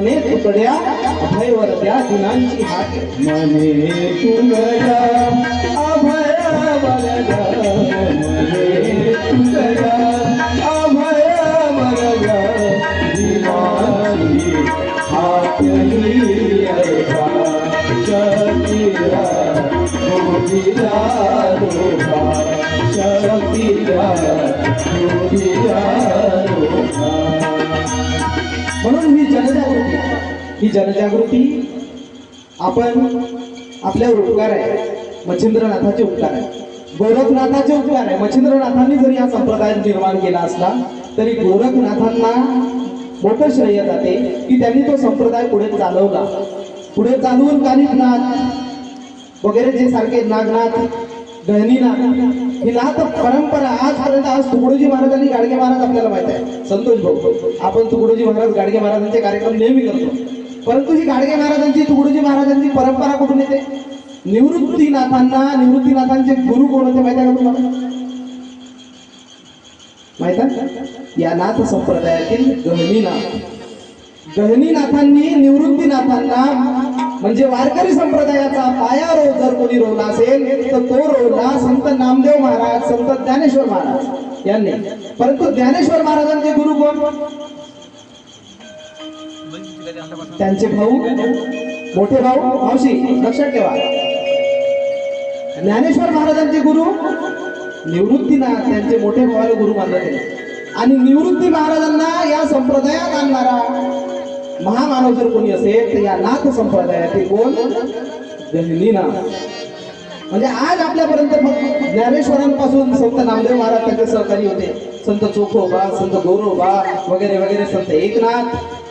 मने तुकड्या अभयवर द्या दिनांची हाक मने तुकड्या अभयवर द्या मने तुकड्या अभयवर द्या दिनांची हाक ही ऐका शक्तीला गोविंदा रोहा शक्तीला गोविंदा रोहा. म्हणून ही जनजागृती आपण आपल्यावर उपकार आहे. मच्छिंद्रनाथाचे उपकार आहे, गोरखनाथाचे उपकार आहे. मच्छिंद्रनाथांनी जरी हा संप्रदाय निर्माण केला असला तरी गोरखनाथांना मोठं श्रेय जाते की त्यांनी तो संप्रदाय पुढे चालवला. पुढे चालवून कानिफनाथ वगैरे जे सारखे नागनाथ गहनीनाथ ही नाथ परंपरा आजपर्यंत. आज तुकडोजी महाराज आणि गाडगे महाराज आपल्याला माहित आहे. संतोष भाऊ, आपण तुकडोजी महाराज गाडगे महाराजांचे कार्यक्रम नेहमी करतो, परंतु ही गाडगे महाराजांची तुकडोजी महाराजांची परंपरा कुठून येते? निवृत्तीनाथांचे गुरु कोण होते माहिती आहे का तुम्हाला? माहित आहे? या नाथ संप्रदायातील गहनीनाथांनी निवृत्तीनाथांना म्हणजे वारकरी संप्रदायाचा पाया जर कोणी रोवला असेल तर तो रोवला संत नामदेव महाराज, संत ज्ञानेश्वर महाराज यांनी. परंतु ज्ञानेश्वर महाराजांचे गुरु कोण? त्यांचे भाऊ, मोठे भाऊ, मावशी, लक्षात ठेवा. ज्ञानेश्वर महाराजांचे गुरु निवृत्तीनाथ, त्यांचे मोठे भावाला गुरु मानले गेले. आणि निवृत्ती महाराजांना या संप्रदायात आणणारा महामानव जर कोणी असेल तर या नाथ संप्रदायातील कोण? गहनीनाथ. म्हणजे आज आपल्यापर्यंत ज्ञानेश्वरांपासून संत नामदेव महाराज त्यांचे सहकारी होते, संत चोखोबा, संत गौरोबा वगैरे वगैरे, संत एकनाथ,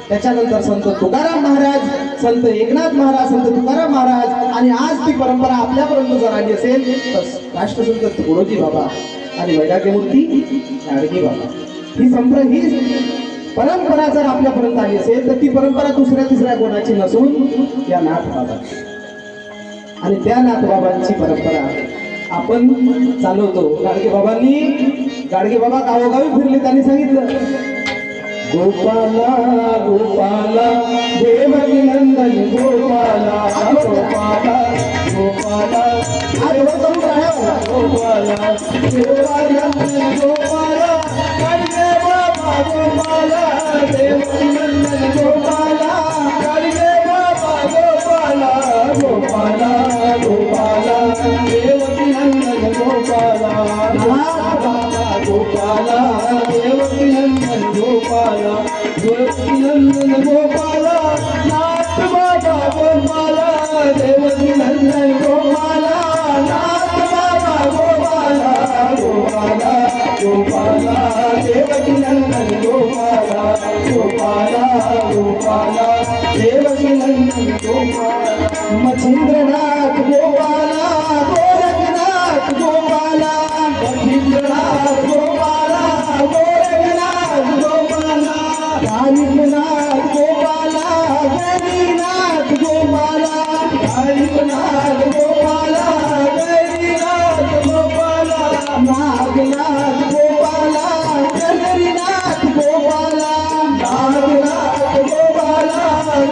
त्याच्यानंतर संत तुकाराम महाराज, संत एकनाथ महाराज, संत तुकाराम महाराज. आणि आज ती परंपरा आपल्यापर्यंत जर आली असेल तर राष्ट्रसंत तुकडोजी बाबा आणि वैराग्यमूर्ती गाडगे बाबा ही परंपरा जर आपल्यापर्यंत आली असेल तर ती परंपरा दुसऱ्या तिसऱ्या कोणाची नसून या नाथ बाबांची. आणि त्या नाथ बाबांची परंपरा आपण चालवतो. गाडगे बाबा गावोगावी फिरले, त्यांनी सांगितलं गोपाला गोपाला देवकी नंदन गोपाला गोपाला गोपाला गोपाला देवानंदन गोपाला गाडगे बाबा गोपाला देवकी नंदन गोपाला गाडगे बाबा गोपाला गोपाला गोपाला देवकी नंदन गोपाला गोपाला देवकी नंदन गोपाला देवकी नंदन गोपाला नाथ बाबा गोपाला देवकी नंदन गोपाला नाथ बाबा गोपाला गोपाला गोपाला देवकी नंदन गोपाला गोपाला गोपाला देवकी नंदन गोपाला. मच्छिंद्रनाथ गोपाला, गोरखनाथ गोपाला, मच्छिंद्रनाथ गोपाला गोरखनाथ गोपाला कानिफनाथ गोपाला, गहनीनाथ गोपाला, कानिफनाथ गोपाला गहनीनाथ गोपाला नागनाथ गोपाला, गहनीनाथ गोपाला, नागनाथ गोपाला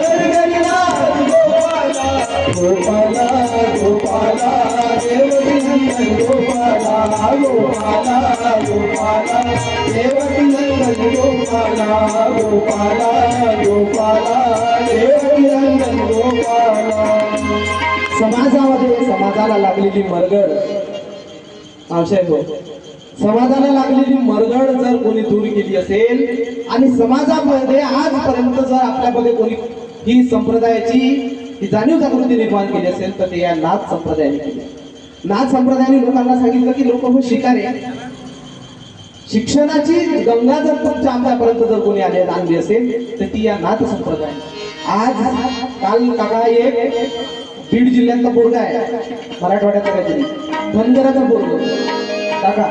गहनीनाथ गोपाला गोपाला गोपाला देवकी नंदन गोपाला गोपाला गोपाला देवकी नंदन गोपाला गोपाला गोपाला देवकी नंदन गोपाला. समाजाला लागलेली मरगळ, समाजाला लागलेली मरगळ जर कोणी दूर केली असेल आणि समाजामध्ये आजपर्यंत जर आपल्यामध्ये कोणी ही संप्रदायाची ही जाणीव जागृती निर्माण केली असेल तर ते या नाथ संप्रदायाने केली. नाथ संप्रदायाने लोकांना सांगितलं की लोक हो शिकारे, शिक्षणाची गंगा जर तुमच्या आमच्यापर्यंत जर कोणी आणली असेल तर ती या नाथ संप्रदाय. आज काल काका एक बीड जिल्ह्यातला पोरगा आहे, मराठवाड्याचा काहीतरी धनगराचा पोरग. काका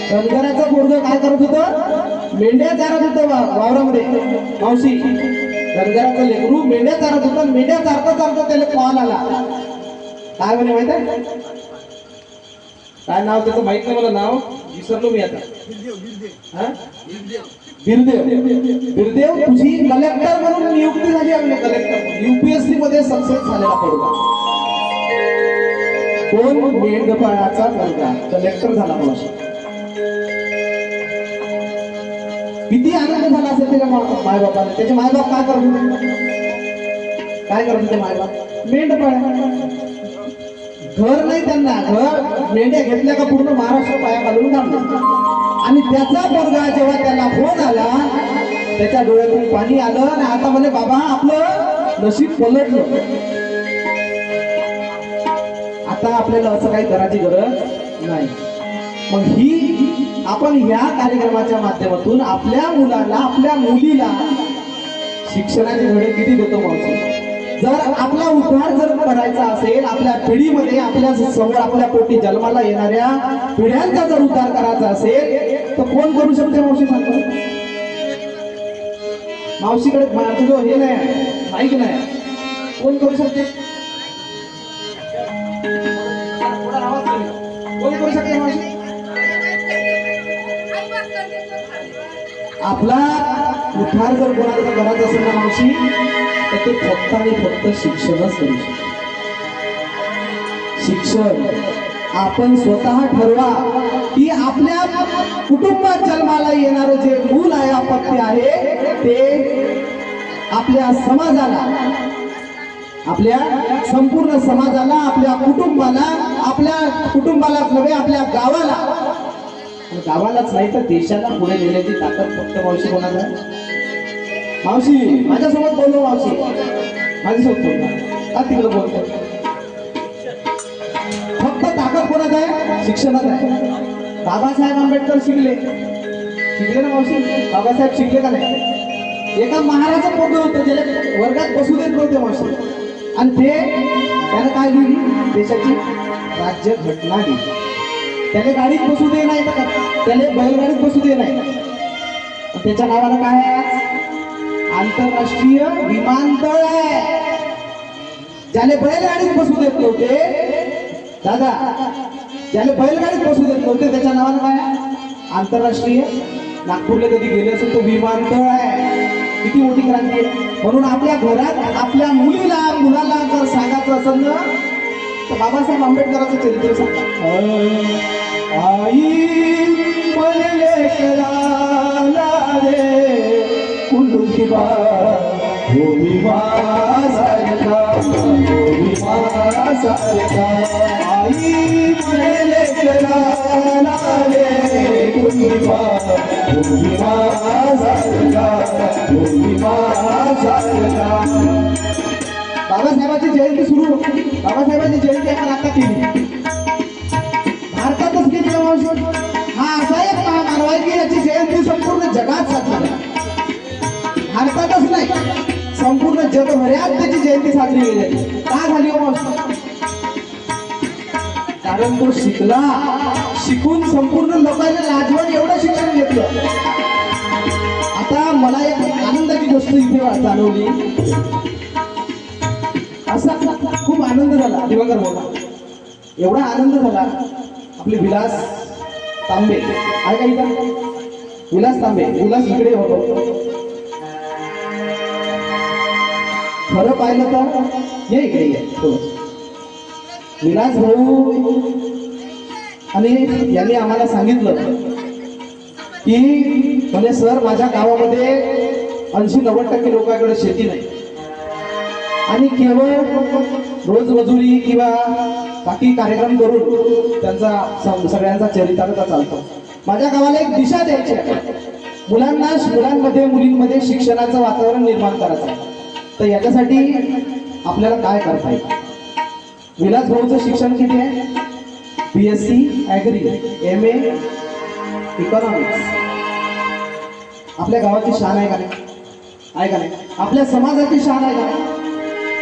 धनगराचा पोरग काय करत होतं? मेंढ्या चारत होतं वावरामध्ये. मावशी, धनगराचं लेकरू मेंढ्या चारत होतं. मेंढ्या चारता चारता त्याला कॉल आला. काय म्हणे माहित आहे? काय नाव त्याचं माहित नाही मला, नाव विसरलो मी आता. बिरदेव, तुझी कलेक्टर म्हणून नियुक्ती झाली आपल्या मध्ये सक्सेस झालेला पोरगा. कोण? मेंढपाळाचा मुलगा कलेक्टर झाला मावशी. किती आनंद झाला असेल त्याच्या मायबापाला. त्याचे मायबाप काय करत होते? काय करत होते मायबाप? मेंढपाळ. घर नाही त्यांना. घर मेंढ्या घेतल्या का पूर्ण महाराष्ट्र पाया घालून थांबले. आणि त्याचा पोरगा जेव्हा त्याला फोन आला त्याच्या डोळ्यातून पाणी आलं आणि आता म्हणे बाबा आपलं नशीब पलटलं. आता आपल्याला असं काही करायची गरज नाही. मग ही आपण ह्या कार्यक्रमाच्या माध्यमातून आपल्या मुलाला आपल्या मुलीला शिक्षणाचे धडे किती देतो मावशी. जर आपला उद्धार जर करायचा असेल आपल्या पिढीमध्ये आपल्या समोर आपल्या पोटी जन्माला येणाऱ्या पिढ्यांचा जर उद्धार करायचा असेल तर कोण करू शकते मावशी सांगतो. मावशीकडे तुझं हे नाही की नाही. कोण करू शकते? कोण करू शकते मावशी? आपला उद्धार जर कोणाचा करायचा असेल ना मावशी तर ते फक्त आणि फक्त शिक्षणच करू शकते. शिक्षण आपण स्वतः ठरवा की आपल्या कुटुंबात जन्माला येणारं जे मूल आहे अपत्य आहे ते आपल्या समाजाला आपल्या संपूर्ण समाजाला आपल्या कुटुंबालाच नव्हे आपल्या गावालाच नाही तर देशाला पुढे नेण्याची ताकद फक्त मावशी कोणाला. मावशी माझ्यासोबत बोललो. मावशी माझ्यासोबत बोलला का तिकडे बोलतो. फक्त ताकद कोणाच आहे? शिक्षणात आहे. बाबासाहेब आंबेडकर शिकले ना मावशी. बाबासाहेब शिकले का नाही? एका महाराजाचं पोरगं होतं ज्याला वर्गात बसू देत नव्हते मावशी. आणि त्यानं काय लिहिली? देशाची राज्य घटना लिहिली. त्याने गाडीत बसू दे नाही तर त्याने बैलगाडीत बसू दे नाही. त्याच्या नावानं काय आहे? आंतरराष्ट्रीय विमानतळ आहे. ज्याने बैलगाडीत बसू देत नव्हते दादा, ज्याने बैलगाडीत बसू देत नव्हते त्याच्या नावानं काय आहे? आंतरराष्ट्रीय. नागपूरला कधी गेले असेल तो विमानतळ आहे. किती मोठी क्रांती आहे. म्हणून आपल्या घरात आपल्या मुलाला जर सांगायचं असेल ना तर बाबासाहेब आंबेडकरांचं चरित्र सांगा. आई म्हणले कराला रे कुलुकी बा भूमिमा सारखा आई म्हणले कराला रे कुलुकी बा भूमिमा सारखा बाबासाहेबांची जयंती सुरू. बाबासाहेबांची जयंती आपण आता केली. भारतातच केली. हा असा एक महामानव आहे की याची जयंती संपूर्ण जगात साजरी झाली. भारतातच नाही संपूर्ण जगभरात त्याची जयंती साजरी केली. का झाली हो? कारण तो शिकला. शिकून संपूर्ण लोकांना लाजवून एवढं शिक्षण घेतलं. आता मला एक आनंदाची गोष्ट इथे जाणवली. असा खूप आनंद झाला दिवाकर बोला. एवढा आनंद झाला. आपले विलास तांबे आहे का इथं? विलास तांबे. विलास इकडे होतो. खरं पाहिलं तर ये इकडे ये. विलास भाऊ आणि यांनी आम्हाला सांगितलं की म्हणजे सर माझ्या गावामध्ये 80-90% लोकांकडे शेती नाही आणि केवळ रोजमजुरी किंवा बाकी कार्यक्रम करून त्यांचा सगळ्यांचा चरितार्थ चालतो. माझ्या गावाला एक दिशा द्यायची आहे. मुलांमध्ये मुलींमध्ये शिक्षणाचं वातावरण निर्माण करायचं आहे. तर याच्यासाठी आपल्याला काय करता येईल? विलास भाऊचं शिक्षण किती आहे? BSc agri, MA economics. आपल्या गावाची शान आहे का नाही? आहे का नाही? आपल्या समाजाची शान आहे का नाही?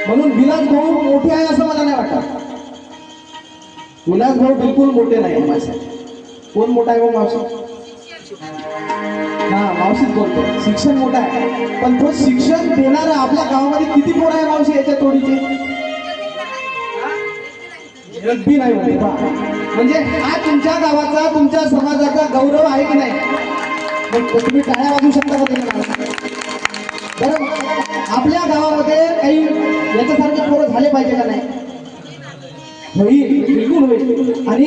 म्हणून विलास भाऊ मोठे आहे असं मला नाही वाटत. विलास भाऊ बिलकुल मोठे नाही माझ्यासाठी. कोण मोठा आहे? मावशी. हा मावशीच बोलतो. शिक्षण मोठं आहे पण तो शिक्षण देणारा आपल्या गावामध्ये किती पोरं आहे मावशी याच्या तोडीचे? रब्बी नाही होते. म्हणजे हा तुमच्या गावाचा तुमच्या समाजाचा गौरव आहे की नाही? मग तुम्ही टाळ्या वाजवू शकता का त्याच्या बरं? आपल्या गावामध्ये काही याच्यासारखे पोरं झाले पाहिजे का नाही? होईल, बिलकुल होईल. आणि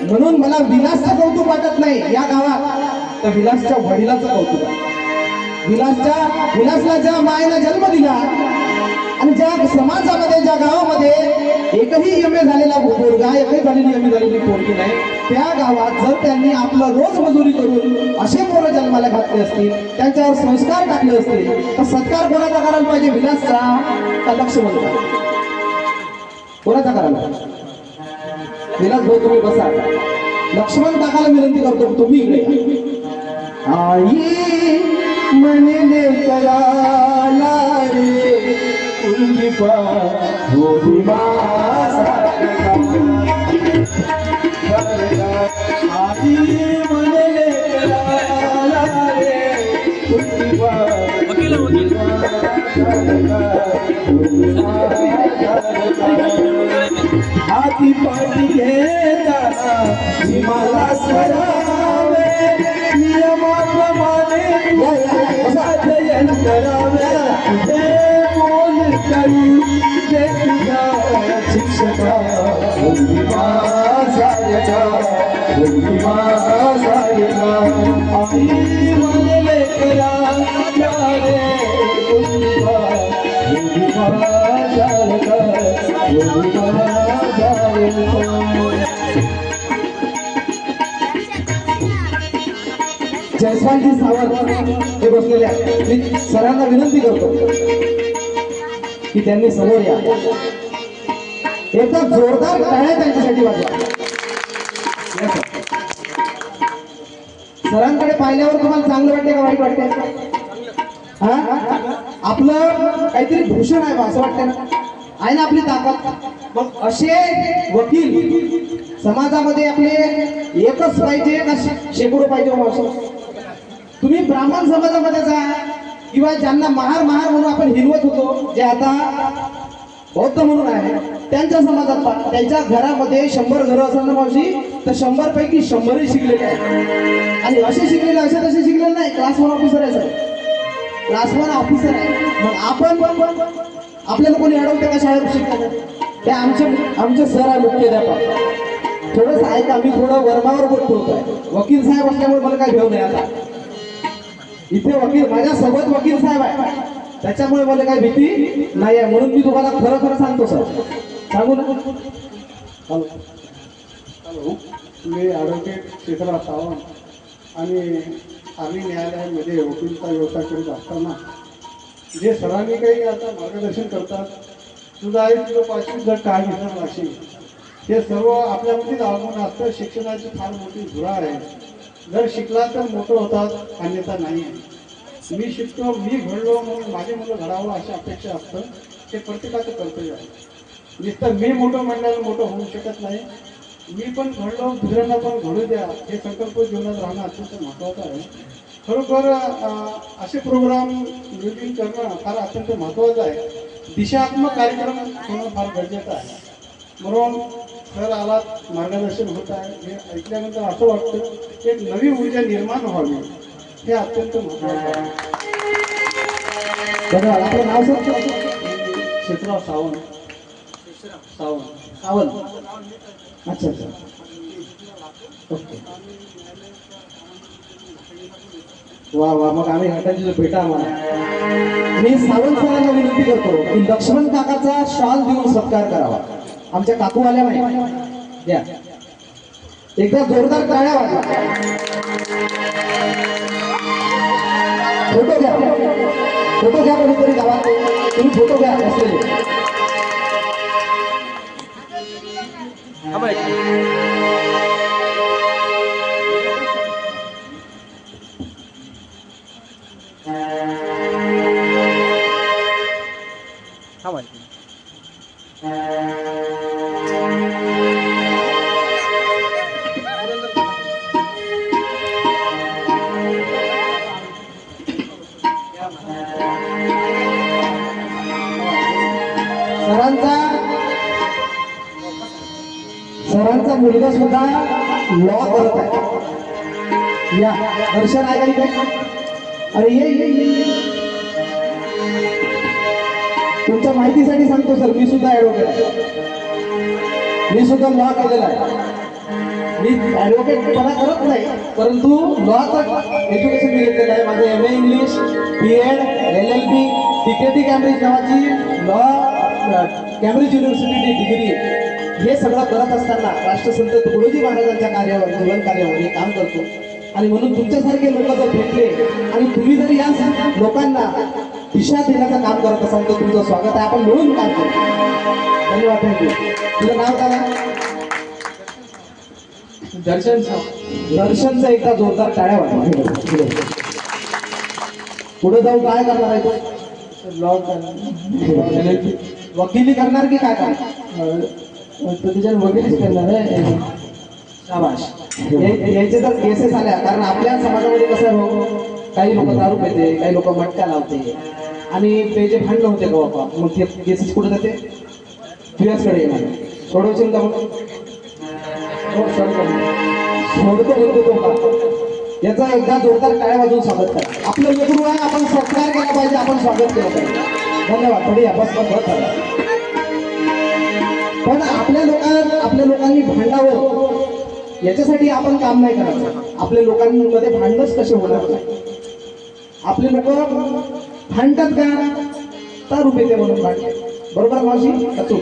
म्हणून मला विलासचं कौतुक वाटत नाही या गावात, तर विलासच्या वडिलाचं कौतुक आहे. विलासला ज्या मायेला जन्म दिला आणि ज्या समाजामध्ये, ज्या गावामध्ये एकही एम ए झालेला पोरगा, एकही झालेली एम ए झालेली पोरगी नाही, त्या गावात जर त्यांनी आपलं रोज मजुरी करून असे पोरं जन्माला घातले असतील, त्यांच्यावर संस्कार टाकले असतील, तर सत्कार कोणाचा करायला पाहिजे? विलासचा का लक्ष्मणचा? कोणाचा करायला? विलास भाऊ तुम्ही बसा. लक्ष्मण काकाला विनंती करतो, तुम्ही इकडे. आई म्हणले कराला रे कुलदीपा गोविंदा आई म्हणले कराला रे कुलदीपा हाती पाठी घेताना मला स्वरावे नियमाप्रमाणे साधयन कराव्या हे बोल करू दे तुझ्या शिक्षका सायका सायका आई म्हणले करा रे जयस्वालजी सावंत हे बसलेले आहेत. मी सरांना विनंती करतो की त्यांनी समोर या. एकदा जोरदार टाळ्या त्यांच्यासाठी वाजवा. सरांकडे पाहिल्यावर तुम्हाला चांगलं वाटते का वाईट वाटते? हा, आपलं काहीतरी भूषण आहे बा असं वाटतं ना, आहे ना आपली ताकद. मग असे वकील समाजामध्ये आपले एकच पाहिजे का शेकडो पाहिजे? तुम्ही ब्राह्मण समाजामध्ये जा किंवा ज्यांना महार म्हणून आपण हिरवत होतो, जे आता बौद्ध म्हणून आहे, त्यांच्या समाजात पहा, त्यांच्या घरामध्ये 100 घरं असेल ना मावशी, तर 100 पैकी 100ही शिकलेले आहेत. आणि असे शिकलेले असे तसे शिकलेले नाही, क्लास 1 ऑफिसर आहे सर, क्लास 1 ऑफिसर आहे. मग आपण आपल्याला कोणी अडवते का शाळेत शिकताना? ते आमचे सर आहे मुख्याध्यापक. थोडंसं ऐका, मी थोडं वर्मावर बोलतो होतोय. वकील साहेब असल्यामुळे मला काय घेऊ नये. आता इथे वकील माझ्यासोबत वकील साहेब आहे, त्याच्यामुळे मला काही भीती नाही आहे. म्हणून मी तुम्हाला खरं खरं सांगतो सर. सांगू ना? हॅलो, मी ॲडव्होकेट शेखरराव सावंत आणि आम्ही न्यायालयामध्ये वकिलीचा व्यवसाय करीत असताना जे सरांनी काही आता मार्गदर्शन करतात, तुझं आहे तुझं पाचवी जर काय घेणार असेल, हे सर्व आपल्यामध्येच अवलंबून असतं. शिक्षणाची फार मोठी धुरा आहे. जर शिकला तर मोठं होतात, अन्यथा नाही आहे. मी शिकतो, मी घडलो म्हणून माझे मुलं घडावं अशी अपेक्षा असतं. ते प्रत्येकाचं कर्तव्य आहे. नुसतं मी मोठं म्हणण्याला मोठं होऊ शकत नाही. मी पण घडलो, दुसऱ्यांना पण घडू द्या, हे संकल्प जीवनात राहणं अत्यंत महत्त्वाचं आहे. खरोखर असे प्रोग्राम नियोजन करणं फार अत्यंत महत्त्वाचं आहे. दिशात्मक कार्यक्रम होणं फार गरजेचं आहे. म्हणून सर आलात, मार्गदर्शन होत आहे, हे ऐकल्यानंतर असं वाटतं की एक नवी ऊर्जा निर्माण व्हावी, हे अत्यंत महत्त्वाचं आहे. बघा, आपलं नाव सर? शेखरराव सावंत. सावंत. अच्छा अच्छा, ओके. वा वा, मग आम्ही हटायची भेटा आम्हाला. मी सावंत सरांना विनंती करतो की लक्ष्मण काकाचा शॉल देऊन सत्कार करावा. आमच्या काकू आल्या नाही, द्या एकदा जोरदार टाळ्या वाजवा. फोटो घ्या, फोटो घ्या कोणीतरी गावात. तुम्ही फोटो घ्या बसलेले. सरांचा मुलगा सुद्धा लॉ करत आहे. या दर्शन आहे का? अरे ये ये तुमच्या माहितीसाठी सांगतो सर, मी सुद्धा ऍडव्होकेट आहे, मी सुद्धा लॉ केलेला आहे. मी ऍडव्होकेटपणा करत नाही, परंतु लॉचं एज्युकेशन मी घेतलेलं आहे. माझं MA English, BEd, LLB, DKT Cambridge नावाची लॉ कॅम्ब्रिज युनिव्हर्सिटी डिग्री, हे सगळं करत असताना राष्ट्रसंत तुकडोजी महाराजांच्या कार्यावर, जीवन कार्यावर हे काम करतो. आणि म्हणून तुमच्यासारखे लोक जर भेटले आणि तुम्ही जर या लोकांना दिशा देण्याचं काम करत असाल तर तुमचं स्वागत आहे. आपण मिळून काम करू. धन्यवाद. थँक्यू. तुझं नाव काय आहे? दर्शन दर्शनचं एकदा जोरदार टाळ्या वाजवा. पुढे जाऊन काय करणार आहे तो? लॉ वकिली करणार की काय करणार? तो तिच्या वगैरेच करणार आहे. शाबाश. याचे जर केसेस आल्या, कारण आपल्या समाजामध्ये कसं आहे भाऊ, काही लोक दारू पिते, काही लोक मटका लावते आणि ते जे भांडणं होते का बाबा, मग ते केसेस कुठे जाते? तुझ्याचकडे येणार. सोडवशील का? मग सोडतो बोलतो तो का? याचा एकदा जोरदार टाळ्या वाजवून स्वागत करा. आपलं लेकरू आहे, आपण सत्कार केला पाहिजे, आपण स्वागत केलं पाहिजे. धन्यवाद. थोडी बस बस झाला. पण आपल्या लोकांनी भांडावं याच्यासाठी आपण काम नाही करायचं. आपल्या लोकांमध्ये भांडणच कसे होणार नाही. आपले लोक भांडतात का? दारू पिते म्हणून भांडतात. बरोबर मावशी? अचूक.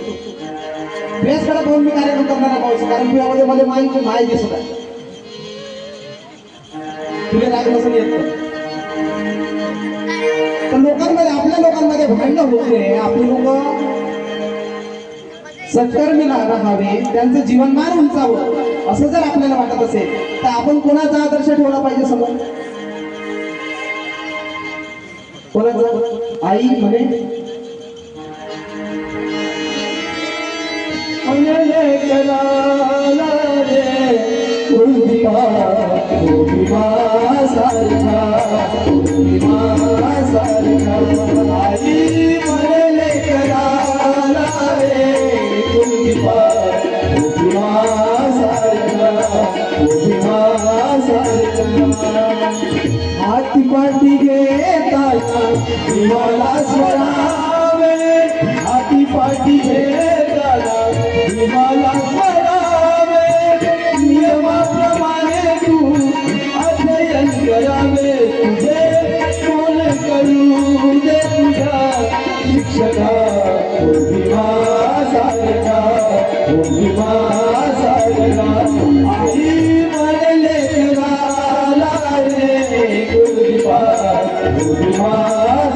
तुझ्याचकडे पाहून मी कार्यक्रम करणार आहे मावशी, कारण तुझ्यामध्ये मला माय दिसत आहे. तुला राग नसून येत तर लोकांमध्ये, आपल्या लोकांमध्ये भांडणं होऊ नये. आपले लोक सत्कर्मी राहावे, त्यांचं जीवनमान उंचावं असं जर आपल्याला वाटत असेल तर आपण कोणाचा आदर्श ठेवला पाहिजे समोर? कोणाचा? आई म्हणे कराला रे उर्मिमा सारखा, उर्मिमा सारखा. आई म्हणले कराला रे उर्मिमा सारखा, उर्मिमा सारखा. हाती पाठी घेताना विमाला स्वरावे, हाती पाठी घेताना विमाला स्वरावे. नियमाप्रमाणे तू अध्ययन करावे, तुझे कोण करू दे तुझ्या शिक्षका. उर्मिमा सारखा, उर्मिमा सारखा. आई म्हणले कराला रे उर्मिमा, उर्मिमा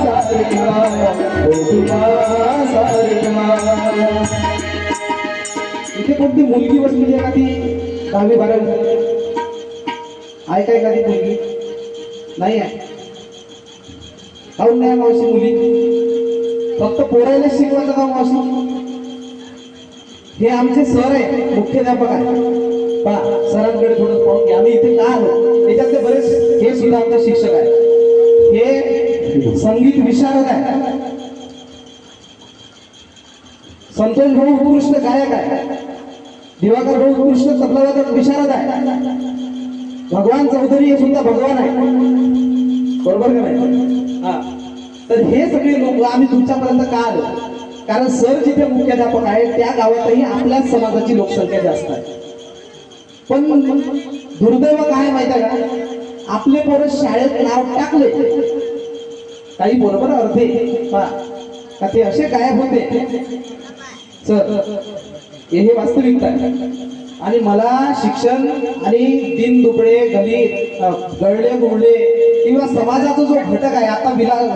सारखा, उर्मिमा सारखा. इथे कोणती मुलगी बसलेली आहे का? ती 10वी 12वी आहे काय का? ती मुलगी नाही आहे. काहून नाही मावशी मुली? फक्त पोरायला शिकवायचं का मावशी? हे आमचे सर आहे, मुख्याध्यापक आहे. पहा सरांकडे थोडं पाहून घ्या. आम्ही इथे का आलो त्याच्यातले बरेच हे सुद्धा आमचे शिक्षक आहेत. हे संगीत विशारद आहे. संतोष भाऊ उत्कृष्ट गायक आहे. दिवाकर भाऊ उत्कृष्ट तबलावादक विशारद आहे. भगवान चौधरी हे सुद्धा भगवान आहे. बरोबर का नाही? हा. तर हे सगळे लोक आम्ही तुमच्यापर्यंत का आलो? कारण सर जिथे मुख्याध्यापक आहे त्या गावातही आपल्याच समाजाची लोकसंख्या जास्त आहे. पण दुर्दैव काय माहिती आहे का? आपले पोरं शाळेत नाव टाकले, काही बरोबर अर्धे का ते असे गायब होते सर. हे वास्तविकता आहे. आणि मला शिक्षण आणि दिन दुबळे गली गळले गुळले किंवा समाजाचा जो घटक आहे, आता विलास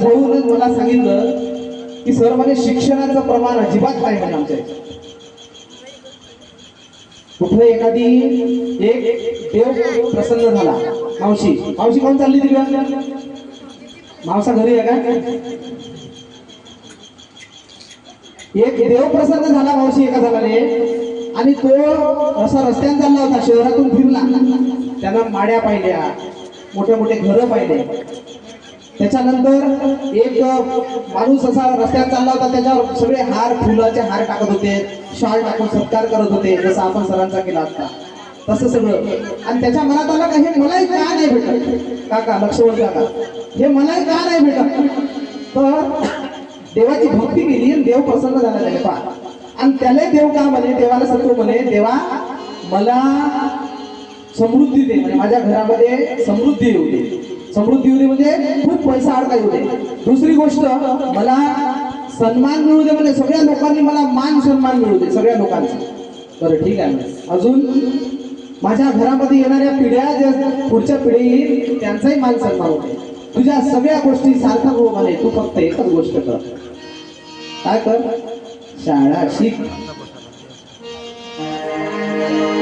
भाऊ मला सांगितलं की सर म्हणे शिक्षणाचं प्रमाण अजिबात नाही म्हणे आमच्या इथे. कुठे एखादी एक देव प्रसन्न झाला, मावशी कोण चालली तिकडे? मावसा घरी आहे का? एक देव प्रसन्न झाला मावशी एका जणाने, आणि तो असा रस्त्याने चालला होता, शहरातून फिरला. त्यांना माड्या पाहिल्या, मोठे मोठे घरं पाहिले. त्याच्यानंतर एक माणूस असा रस्त्यात चालला होता, त्याच्यावर सगळे हार, फुलाचे हार टाकत होते, शाल टाकून सत्कार करत होते, जसं आपण सरांचा केला असता. तसं सगळं. आणि त्याच्या मनात आलं का हे मलाही का नाही भेटत काका, लक्षवंत काका, हे मलाही का नाही भेटत. तर देवाची भक्ती केली आणि देव प्रसन्न झाला त्याने पहा. आणि त्याला देव का म्हणे, देवाला सत्व म्हणे, देवा मला समृद्धी दे, म्हणजे माझ्या घरामध्ये समृद्धी येऊ दे. समृद्धी येऊ दे म्हणजे खूप पैसा अडका येऊ दे. दुसरी गोष्ट मला सन्मान मिळू दे, म्हणजे सगळ्या लोकांनी मला मान सन्मान मिळू दे, सगळ्या लोकांचा. बरं ठीक आहे. अजून माझ्या घरामध्ये येणाऱ्या पिढ्या, ज्या पुढच्या पिढी येईल त्यांचाही मान सन्मान होते. तुझ्या सगळ्या गोष्टी सार्थक हो म्हणे, तू फक्त एकच गोष्ट कर. काय कर? शाळा शिक,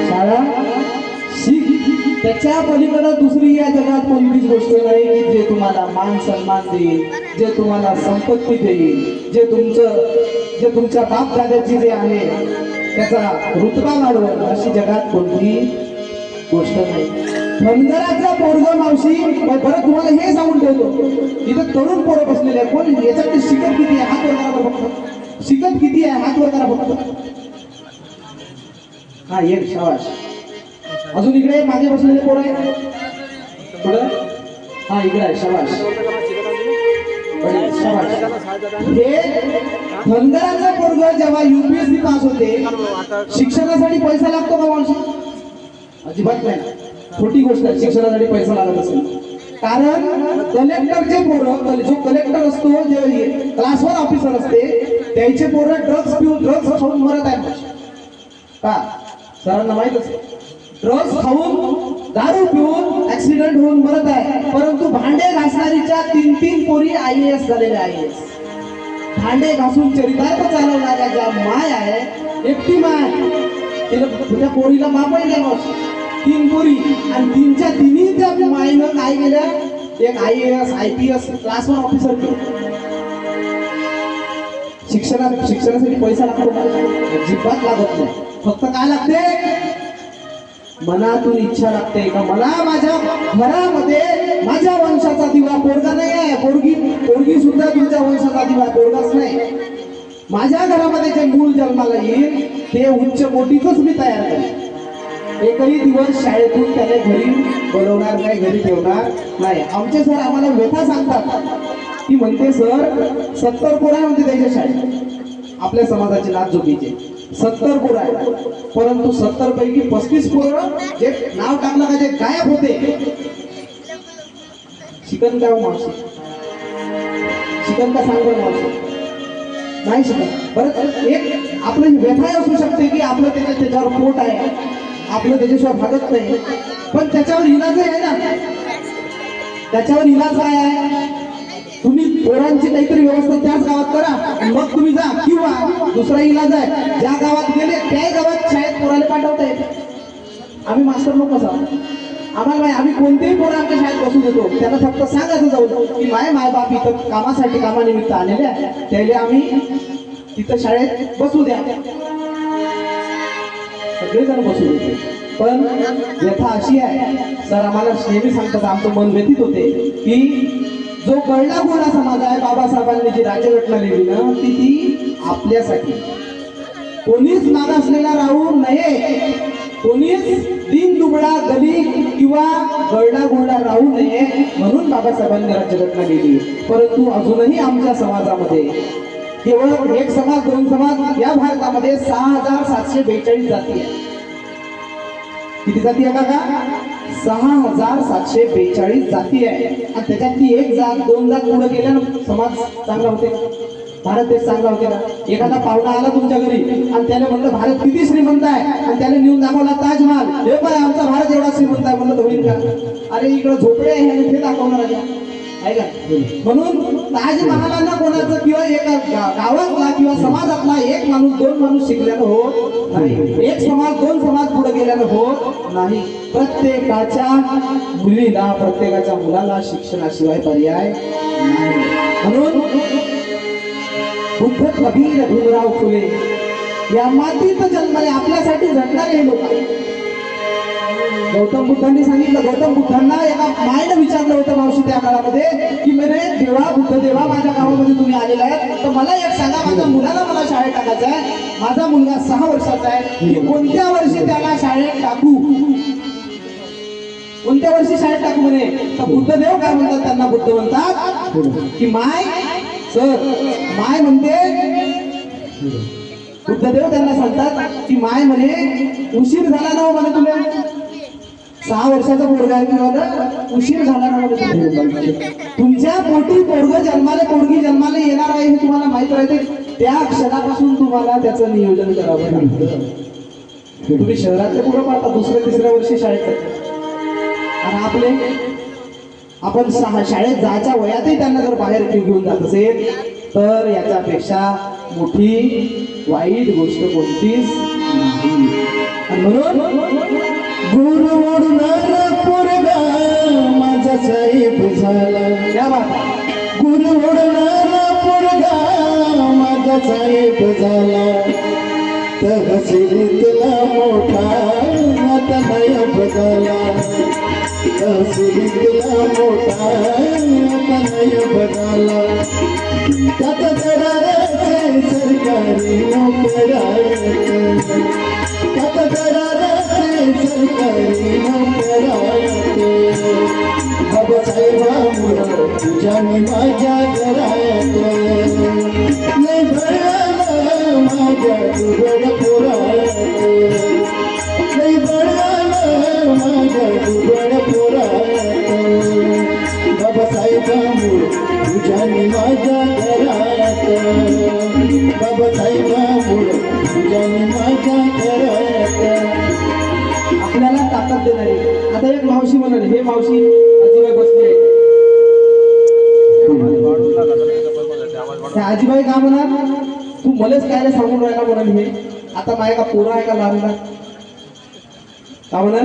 शाळा शिक. त्याच्या पलीकडे दुसरी या जगात कोणतीच गोष्ट नाही की जे तुम्हाला मान सन्मान देईल, जे तुम्हाला संपत्ती देईल, जे तुमच्या बाप दादाची जे आहे त्याचा रुतबा वाढवेल, अशी जगात कोणती गोष्ट नाही. धनगराचा पोरगा मावशी, बरं तुम्हाला हे सांगून ठेवतो, इथं तरुण पोरं बसलेले आहे. कोण याच्याकडे शिकत किती आहे हात वर करा फक्त. शिकत किती आहे हात वर करा फक्त. हा एक शाबाश. अजून इकडे मागे बसलेले पोरं आहे पुढं. हा इकडे आहे शाबाश. हे धनगराचा पोरगा जेव्हा युपीएससी पास होते, शिक्षणासाठी पैसा लागतो का मावशी? अजिबात नाही. खोटी गोष्ट आहे, शिक्षणासाठी पैसा लागत असेल. कारण कलेक्टरचे पोरं, जो कलेक्टर असतो, जे क्लास 1 ऑफिसर असते, त्याचे पोरं ड्रग्स खाऊन मरत आहेत का? सरांना माहित असेल. ड्रग्स खाऊन, दारू पिऊन ऍक्सिडेंट होऊन मरत आहे. परंतु भांडे घासणारीच्या 3 पोरी IAS झालेल्या IAS. भांडे घासून चरितार्थ चालवणाऱ्या ज्या माय आहे, एकटी माय, त्या पोरीला मापही नाही मावशी. 3 पोरी आणि 3च्या तिन्ही त्या माईनं काय केलं, एक IAS IPS क्लास 1 ऑफिसर केलं. शिक्षणासाठी पैसा लागतो का? अजिबात लागत नाही. फक्त काय लागते? मनातून इच्छा लागते का मला माझ्या घरामध्ये माझ्या वंशाचा दिवा, पोरगा नाही आहे, पोरगी सुद्धा तुमच्या वंशाचा दिवा, पोरगाच नाही. माझ्या घरामध्ये जे मूल जन्माला येईल ते उच्च कोटीचंच मी तयार करेन. एकही दिवस शाळेतून त्याने घरी बोलवणार नाही, घरी ठेवणार नाही. आमचे सर आम्हाला व्यथा सांगतात की म्हणते सर 70 पोरं आहे म्हणते त्याच्या शाळेत, आपल्या समाजाचे नाथजोगीचे 70 पोरं आहे. परंतु 70 पैकी 35 पोरं जे नाव टाकलं का जे गायब होते. शिकन का मावशी? शिकन का सांग मावशी? नाही शिकत. बरं एक आपलं व्यथा असू शकते की आपलं त्याच्यावर पोट आहे, आपलं त्याच्याशिवाय भागत नाही, पण त्याच्यावर इलाज आहे ना. त्याच्यावर इलाज काय आहे? तुम्ही पोरांची काहीतरी व्यवस्था त्याच गावात करा, मग तुम्ही जा. किंवा दुसरा इलाज आहे, ज्या गावात गेले त्याही गावात शाळेत पोराला पाठवता येते. आम्ही मास्टर लोक असा आम्हाला माहिती, आम्ही कोणतेही पोरं आमच्या शाळेत बसू देतो. त्यांना फक्त सांगायचं जाऊ की माय बाप इथं कामानिमित्त आलेले आहे, त्याला आम्ही तिथं शाळेत बसू द्या. सगळेजण बसू देते. पण व्यथा अशी आहे, सर आम्हाला नेहमी सांगतात, आमचं मन व्यथित होते की जो कळला गोळा समाज आहे, बाबासाहेबांनी जी राज्यघटना लिहिली ना, ती आपल्यासाठी. कोणीच मागासलेला राहू नये, कोणीच दीन दुबळा दलित किंवा गळडा गोळडा राहू नये म्हणून बाबासाहेबांनी राज्यघटना लिहिली. परंतु अजूनही आमच्या समाजामध्ये केवळ एक समाज, 2 समाज, या भारतामध्ये 6742 जाती आहे. किती जाती आहे काका? 6742 जाती आहे. आणि त्याच्यातली 1 जात 2 जात पुढे गेल्यानं समाज चांगला होते का? भारत देश चांगला होते का? एखादा पाहुणा आला तुमच्या घरी आणि त्याने म्हणलं भारत किती श्रीमंत आहे, आणि त्याने नेऊन दाखवला ताजमहाल, हे पण आमचा भारत एवढा श्रीमंत आहे, म्हणलं तर होईल का? अरे इकडे झोपडे आहे हे दाखवणार आहे का? म्हणून ताजमहालांना कोणाचं किंवा एका गावातला किंवा समाजातला 1 माणूस 2 माणूस शिकल्यानं होत नाही. 1 समाज 2 समाज पुढे गेल्यानं होत नाही. प्रत्येकाच्या मुलीला, प्रत्येकाच्या मुलाला शिक्षणाशिवाय पर्याय नाही. म्हणून बुद्ध, कबीर, भीमराव फुले या मातीत जन्मले, आपल्यासाठी झटणारे हे लोक. गौतम बुद्धांनी सांगितलं, गौतम बुद्धांना एका मायनं विचारलं होतं मावशी त्या काळामध्ये की मेरे देवा, बुद्ध देवा, माझ्या गावामध्ये तुम्ही आलेला आहे, तर मला एक सांगा, माझ्या मुलाला मला शाळेत टाकायचं आहे, माझा मुलगा 6 वर्षाचा आहे, मी कोणत्या वर्षी त्याला शाळेत टाकू? पुढच्या वर्षी शाळेत टाकू म्हणे. तर बुद्धदेव काय म्हणतात, त्यांना बुद्ध म्हणतात की माय सर माय म्हणते. बुद्धदेव त्यांना सांगतात की माय म्हणे उशीर झाला ना हो म्हणे तुला, 6 वर्षाचा पोरगा आहे तुम्हाला, उशीर झाला ना म्हणे. तुमच्या पोटी पोरगी जन्माला येणार आहे हे तुम्हाला माहित राहते. त्या क्षणापासून तुम्हाला त्याचं नियोजन करावं लागतं. तुम्ही शहरातले पुढे पाहता 2-3 वर्षी शाळेत जातात. आणि आपण शाळेत जायच्या वयातही त्यांना जर बाहेर घेऊन जात असेल तर याच्यापेक्षा मोठी वाईट गोष्ट कोणतीच नाही. आणि म्हणून गुरु ओढणारा पोरगा माझा साहेब झाला. या बात गुरु ओढणारा पोरगा माझा साहेब झाला. तहसीलीतला मोठा आता नायब झाला. तहसीलीतला मोठा आता नायब झाला. त्याचा दराराचे सरकारी नोकरात, त्याचा दराराचे सरकारी नोकरात. बाबासाहेबांमुळं तुझ्या मी माझ्या घरात लय भरलं माझ्या दुबळ पोरात. लय भरलं माझ्या दुबळ पोरात. बाबासाहेबांमुळं तुझ्या मी माझ्या घरात. बाबासाहेबांमुळं तुझ्या मी माझ्या घरात. आपल्याला ताकद देणारी. आता एक मावशी म्हणाली, हे मावशी आजीबाई बसले, त्या आजीबाई का म्हणा तू मलाच काय सांगून राहिला म्हणाली. हे आता माझ्या का पोरं आहे का लहान का म्हणा,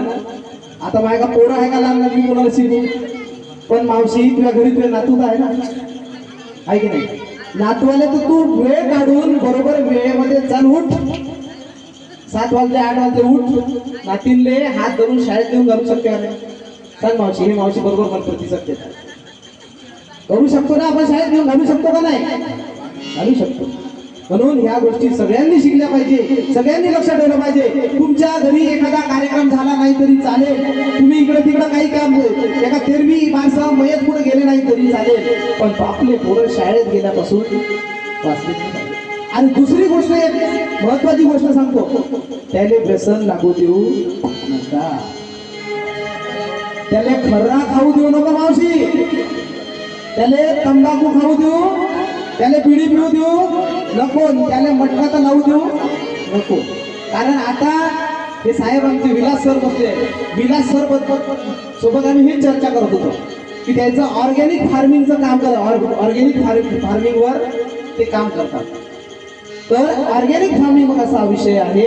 आता माझ्या का पोरं आहे का लहान मी कोणाला शिकू. पण मावशी तुझ्या घरी तुझ्या नातू आहे ना, आहे की नाही. नातवाला तर तू वेळ काढून बरोबर वेळेमध्ये चल उठ, 7 वाजले 8 वाजले उठ, नातींले हात धरून शाळेत घेऊन घालू शकते का नाही. सांग मावशी, हे मावशी बरोबर म्हणतो सकते करू शकतो ना आपण, शाळेत घेऊन घालू शकतो का नाही, घालू शकतो. म्हणून ह्या गोष्टी सगळ्यांनी शिकल्या पाहिजे, सगळ्यांनी लक्षात ठेवलं पाहिजे. तुमच्या घरी एखादा कार्यक्रम झाला नाही तरी चालेल, तुम्ही इकडे तिकडे काही काम एका तेरवी माणसं मयत पुढे गेले नाही तरी चालेल, पण आपले पोरं शाळेत गेल्यापासून वाचले पाहिजे. आणि दुसरी गोष्ट, एक महत्वाची गोष्ट सांगतो, त्याने व्यसन लागू देऊ नका, त्याला खर्रा खाऊ देऊ नका मावशी, त्याला तंबाखू खाऊ देऊ, त्याला बिडी पिऊ देऊ नको, त्याला मटका तर लावू देऊ नको. कारण आता हे साहेब आमचे विलास सर बसले, विलास सर सोबत आम्ही हीच चर्चा करत होतो की त्यांचं ऑर्गॅनिक फार्मिंगचं काम करत, ऑर्गॅनिक फार्मिंगवर ते काम करतात. तर ऑर्गॅनिक फार्मिंग असा विषय आहे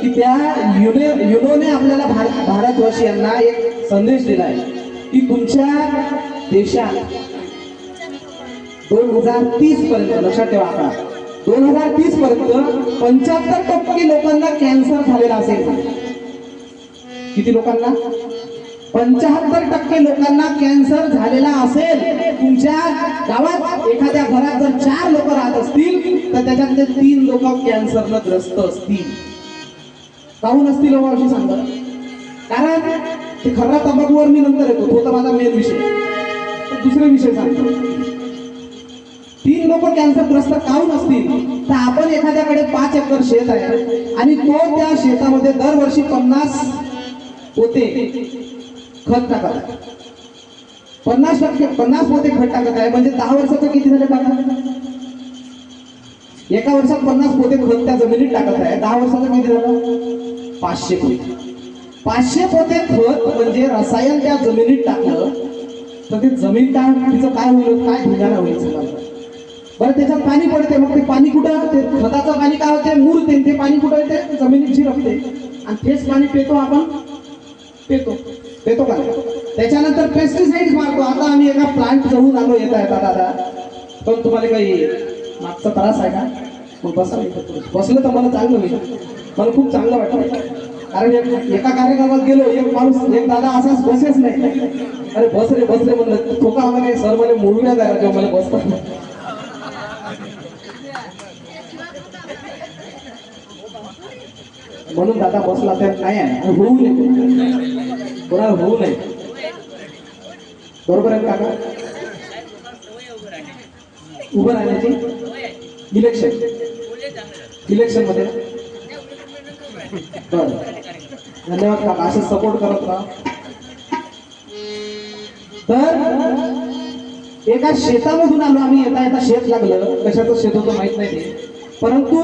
की त्या युनोने आपल्याला भारतवासियांना एक संदेश दिला आहे की तुमच्या देशात 2030 पर्यंत, लक्षात ठेवा आता 2030 पर्यंत 75% लोकांना कॅन्सर झालेला असेल. किती लोकांना? 75% लोकांना कॅन्सर झालेला असेल. तुमच्या गावात एखाद्या घरात जर 4 लोक राहत असतील तर त्याच्यातले 3 लोक कॅन्सरनं ग्रस्त असतील. काहून असतील अशी सांगा. कारण ते खर्रा तंबाखूवर मी नंतर येतो, तो तर माझा मेन विषय. दुसरे विषय सांगतो, 3 लोक कॅन्सरग्रस्त काहून असतील तर आपण एखाद्याकडे 5 एकर शेत आहे आणि तो त्या शेतामध्ये दरवर्षी 50 पोते खत टाकत आहे, 50 पोते खत टाकत आहे. म्हणजे 10 वर्षाचं किती झाले टाका? एका वर्षात 50 पोते खत त्या जमिनीत टाकत आहे, 10 वर्षाचं किती झालं? 500 पोते. 500 पोते खत म्हणजे रसायन त्या जमिनीत टाकलं तर ते जमीन काय, तिचं काय होईल, काय ढिगारा होईल सगळं. बरं त्याच्यात पाणी पडते, मग ते पाणी कुठं, ते खताचं पाणी काय होते, मुरते, ते पाणी कुठं येते, जमिनीत शिरपते आणि तेच पाणी पितो आपण, पितो का? त्याच्यानंतर पेस्टिसाइड्स मारतो. आता आम्ही एका प्लांट जवळून आलो येता येता दादा, पण तुम्हाला काही मागचा त्रास आहे का? मग बसलं तर मला चांगलं होईल, मला खूप चांगलं वाटतं. कारण एका कार्यक्रमात गेलो, एक माणूस, एक दादा असाच बसेच नाही, अरे बस रे म्हणलं, ठोका आम्हाला नाही सर, मला मुळव्या द्यायला जेव्हा मला बसतात. म्हणून दादा बसला तर नाही आहे, होऊ नये, कोणाला होऊ नये. बरोबर आहे काका? उभं राहण्याची इलेक्शन मध्ये बरं, धन्यवाद काका, असं सपोर्ट करत राहा. तर एका शेतामधून आलो आम्ही. येता येता शेत लागलं, कशाचं शेत होतं माहित नाही ते, परंतु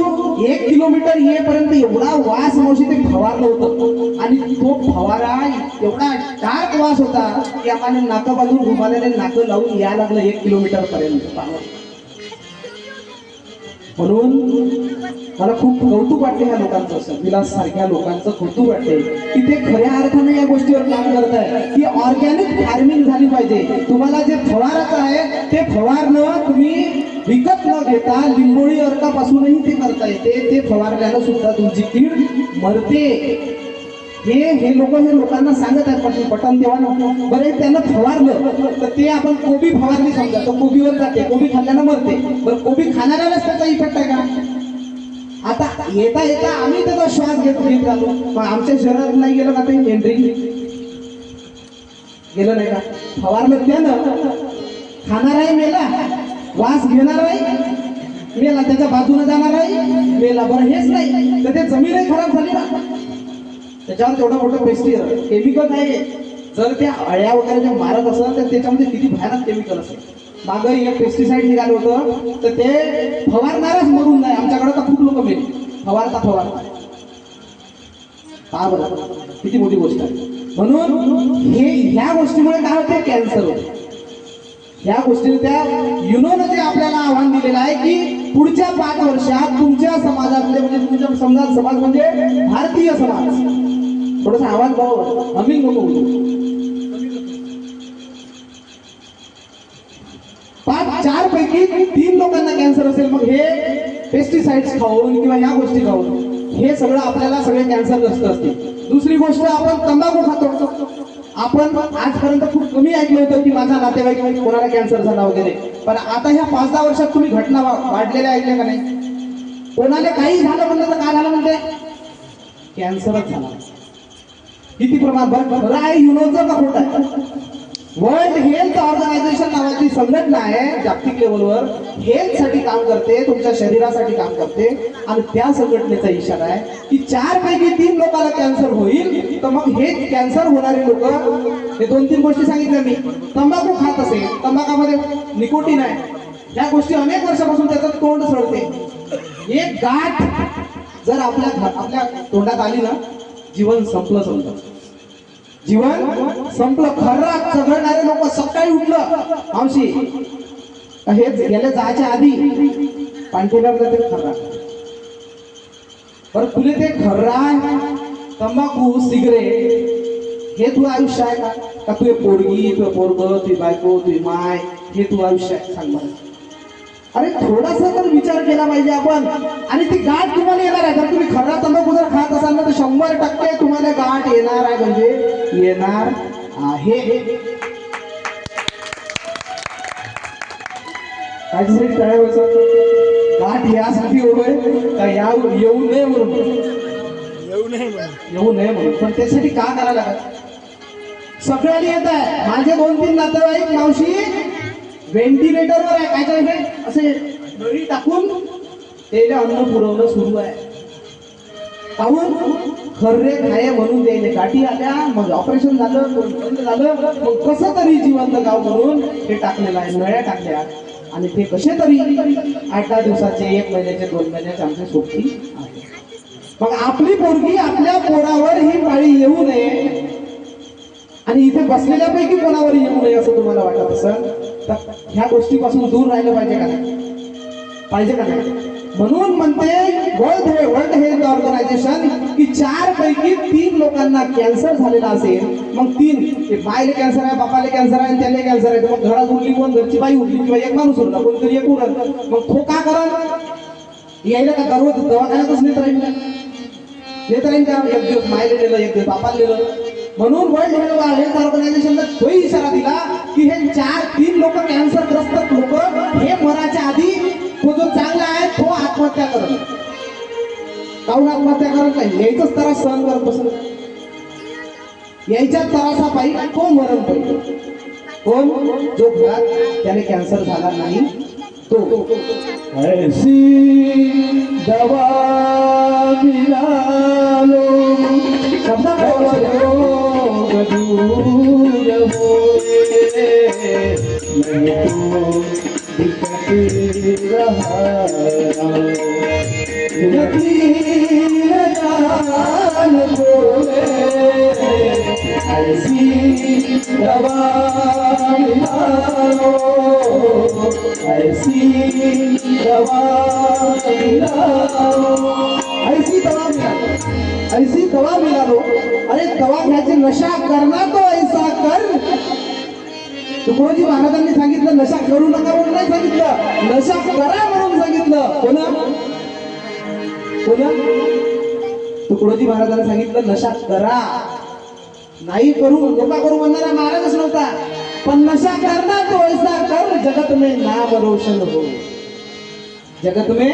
1 किलोमीटर येईपर्यंत एवढा वास मावशी ते फवारलं होतं. आणि तो फवारा एवढा डार्क वास होता की आम्हाला नाकं बांधून रुमालाने नाकं लावून यायला लागलं 1 किलोमीटर पर्यंत. म्हणून मला खूप कौतुक वाटते ह्या लोकांचं, विलास सारख्या लोकांचं कौतुक वाटते की ते खऱ्या अर्थाने या गोष्टीवर काम करत आहे की ऑर्गॅनिक फार्मिंग झाली पाहिजे. तुम्हाला जे फवाराचं आहे ते फवारणं तुम्ही विकत न घेता लिंबोळी अर्कापासूनही ते करता येते. ते फवारल्यानं सुद्धा तुमची कीड मरते. हे लोकांना सांगत आहेत पटन तेव्हा नको. बरं, त्यांना फवारलं तर ते आपण कोबी फवारली समजा, तर कोबीवर जाते, कोबी खाल्ल्यानं मरते. बरं, कोबी खाणाऱ्यालाच त्याचा इफेक्ट आहे का? आता येता येता आम्ही त्याचा श्वास घेत राहतो. मग आमच्या शहरात नाही गेलं का ते एंट्री गेलं नाही का? फवारलं त्यानं, खाणाराही मेला, वास घेणाराही मेला, त्याच्या बाजूने जाणाराही मेला. बरं, हेच नाही तर ते जमीनही खराब झाली ना. त्याच्यावर तेवढं मोठं पेस्टिसाइड केमिकल आहे. जर त्या अळ्या वगैरे जे मारत असेल तर त्याच्यामध्ये किती भयानक केमिकल असेल. मागं एक पेस्टिसाइड निघालं होतं तर ते फवारणारच मरून नाही. आमच्याकडे तर खूप लोक मेले फवारता. पहा बरं किती मोठी गोष्ट आहे. म्हणून ह्या गोष्टीमुळे काय होते? कॅन्सर होते. ह्या गोष्टीने त्या युनोनं जे आपल्याला आव्हान दिलेलं आहे की पुढच्या 5 वर्षात तुमच्या समाजातले, म्हणजे तुमच्या समाज म्हणजे भारतीय समाज, थोडंसं आवाज भाऊ हमिंग नको होतो. 4 पैकी 3 लोकांना कॅन्सर असेल. मग हे पेस्टिसाइड्स खाऊन किंवा ह्या गोष्टी खाऊन हे सगळं आपल्याला सगळे कॅन्सरग्रस्त असते. दुसरी गोष्ट, आपण तंबाखू खातो. आपण आजपर्यंत खूप कमी ऐकलं होतं की माझा नातेवाईक कोणाला कॅन्सर झाला वगैरे, पण आता ह्या 5-10 वर्षात तुम्ही घटना वाढलेल्या ऐकल्या का नाही? कोणाला काही झालं म्हणलं तर काय झालं म्हणते? कॅन्सरच झाला. किती प्रमाण? बरं, खरं आहे युनोचं का खोटं आहे? वर्ल्ड हेल्थ ऑर्गनायझेशन नावाची संघटना आहे, जागतिक लेवलवर हेल्थसाठी काम करते, तुमच्या शरीरासाठी काम करते. आणि त्या संघटनेचा इशारा आहे की 4 पैकी 3 लोकांना कॅन्सर होईल. तर मग हे कॅन्सर होणारे लोक, हे 2-3 गोष्टी सांगितल्या मी. तंबाखू खात असेल, तंबाखामध्ये निकोटीन आहे, ह्या गोष्टी अनेक वर्षापासून त्याचं तोंड सडते. एक गाठ जर आपल्या तोंडात आली ना, जीवन संपलं समजा. जीवन संपलं. खर्रात चघळणारे लोक सकाळी उठलं मावशी हेच गेले जायच्या आधी पांठीवर जाते खर्रा. बरं, तुले ते खर्रा, तंबाखू, सिगरेट हे तुझं आयुष्य आहे का? तुझे पोरगी, तुझं पोरग, तुझी बायको, तुझी माय हे तुझं आयुष्य आहे? सांग मला. अरे थोडासा तर विचार केला पाहिजे आपण. आणि ती गाठ तुम्हाला येणार आहे. जर तुम्ही खर्रा तंबाखू जर खात असाल ना तर 100% तुम्हाला गाठ येणार आहे, म्हणजे येणार आहे. काहीतरी टाळायचं. गाठ यासाठी होय का येऊ नये म्हणून? येऊ नये म्हणून. पण त्यासाठी का करायला लागत? सगळ्यांनी येत आहे. माझे 2-3 नातेवाईक मावशी व्हेंटिलेटरवर आहे. काय काय असे नळी टाकून त्याला अन्न पुरवणं सुरू आहे. काहून? खर्रे खाये म्हणून त्याने गाठी आल्या, मग ऑपरेशन झालं, बंद झालं, मग कसं तरी जिवंत गाव म्हणून हे टाकलेलं आहे, नळ्या टाकल्या. आणि ते कसे तरी 8-10 दिवसाचे, 1 महिन्याचे, 2 महिन्याचे आमचे सोबती आहे. मग आपली पोरगी, आपल्या पोरावर ही पाळी येऊ नये आणि इथे बसलेल्यापैकी कोणावर येऊ नये असं तुम्हाला वाटत असेल तर ह्या गोष्टीपासून दूर राहिलं पाहिजे का नाही? पाहिजे का नाही? म्हणून म्हणते वर्ल्ड हेल्थ ऑर्गनायझेशन की 4 पैकी 3 लोकांना कॅन्सर झालेला असेल. मग 3 बायले कॅन्सर आहे, बापाले कॅन्सर आहे, त्याला कॅन्सर आहे, मग घरात उरली कोण? घरची बाई उरली किंवा एक माणूस उरला, कोणतरी एक उरल. मग तो का करा यायला का? दररोज दवाखान्यातच नेत राहील का? एक दिवस मायले नेलं, एक दिवस बापाला नेलं. म्हणून वर्ल्ड हेल्थ ऑर्गनायझेशनला तोही इशारा दिला की हे 4-3 लोक कॅन्सरग्रस्त लोक हे मराच्या आधी तो जो चांगला आहे तो आत्महत्या करत. काहून आत्महत्या करत नाही? यायचाच त्रास सहन करत बसत, यायच्या त्रासापायी तो मरण पाहिजे. कोण? जो घरात त्याने कॅन्सर झाला नाही तो. ऐसी दवा मिला लो शब्द काय रोग दूर होए नहीं तो दिक्कत रहा यकीन जान बोले ऐसी दवा मिला लो ऐसी दवा मिला लो ऐसी दवा मिळालो, ऐसी दवा मिळालो. अरे दवा घ्यायची नशा करना तो ऐसा कर. तुकडोजी महाराजांनी सांगितलं नशा करू नका म्हणून नाही सांगितलं, नशा करा म्हणून सांगितलं. कोण कोण? तुकडोजी महाराजांनी सांगितलं नशा करा, नाही करू नका करू म्हणणारा महाराजच नव्हता. पण नशा करना तो ऐसा कर जगत में नाम रोशन हो, जगत में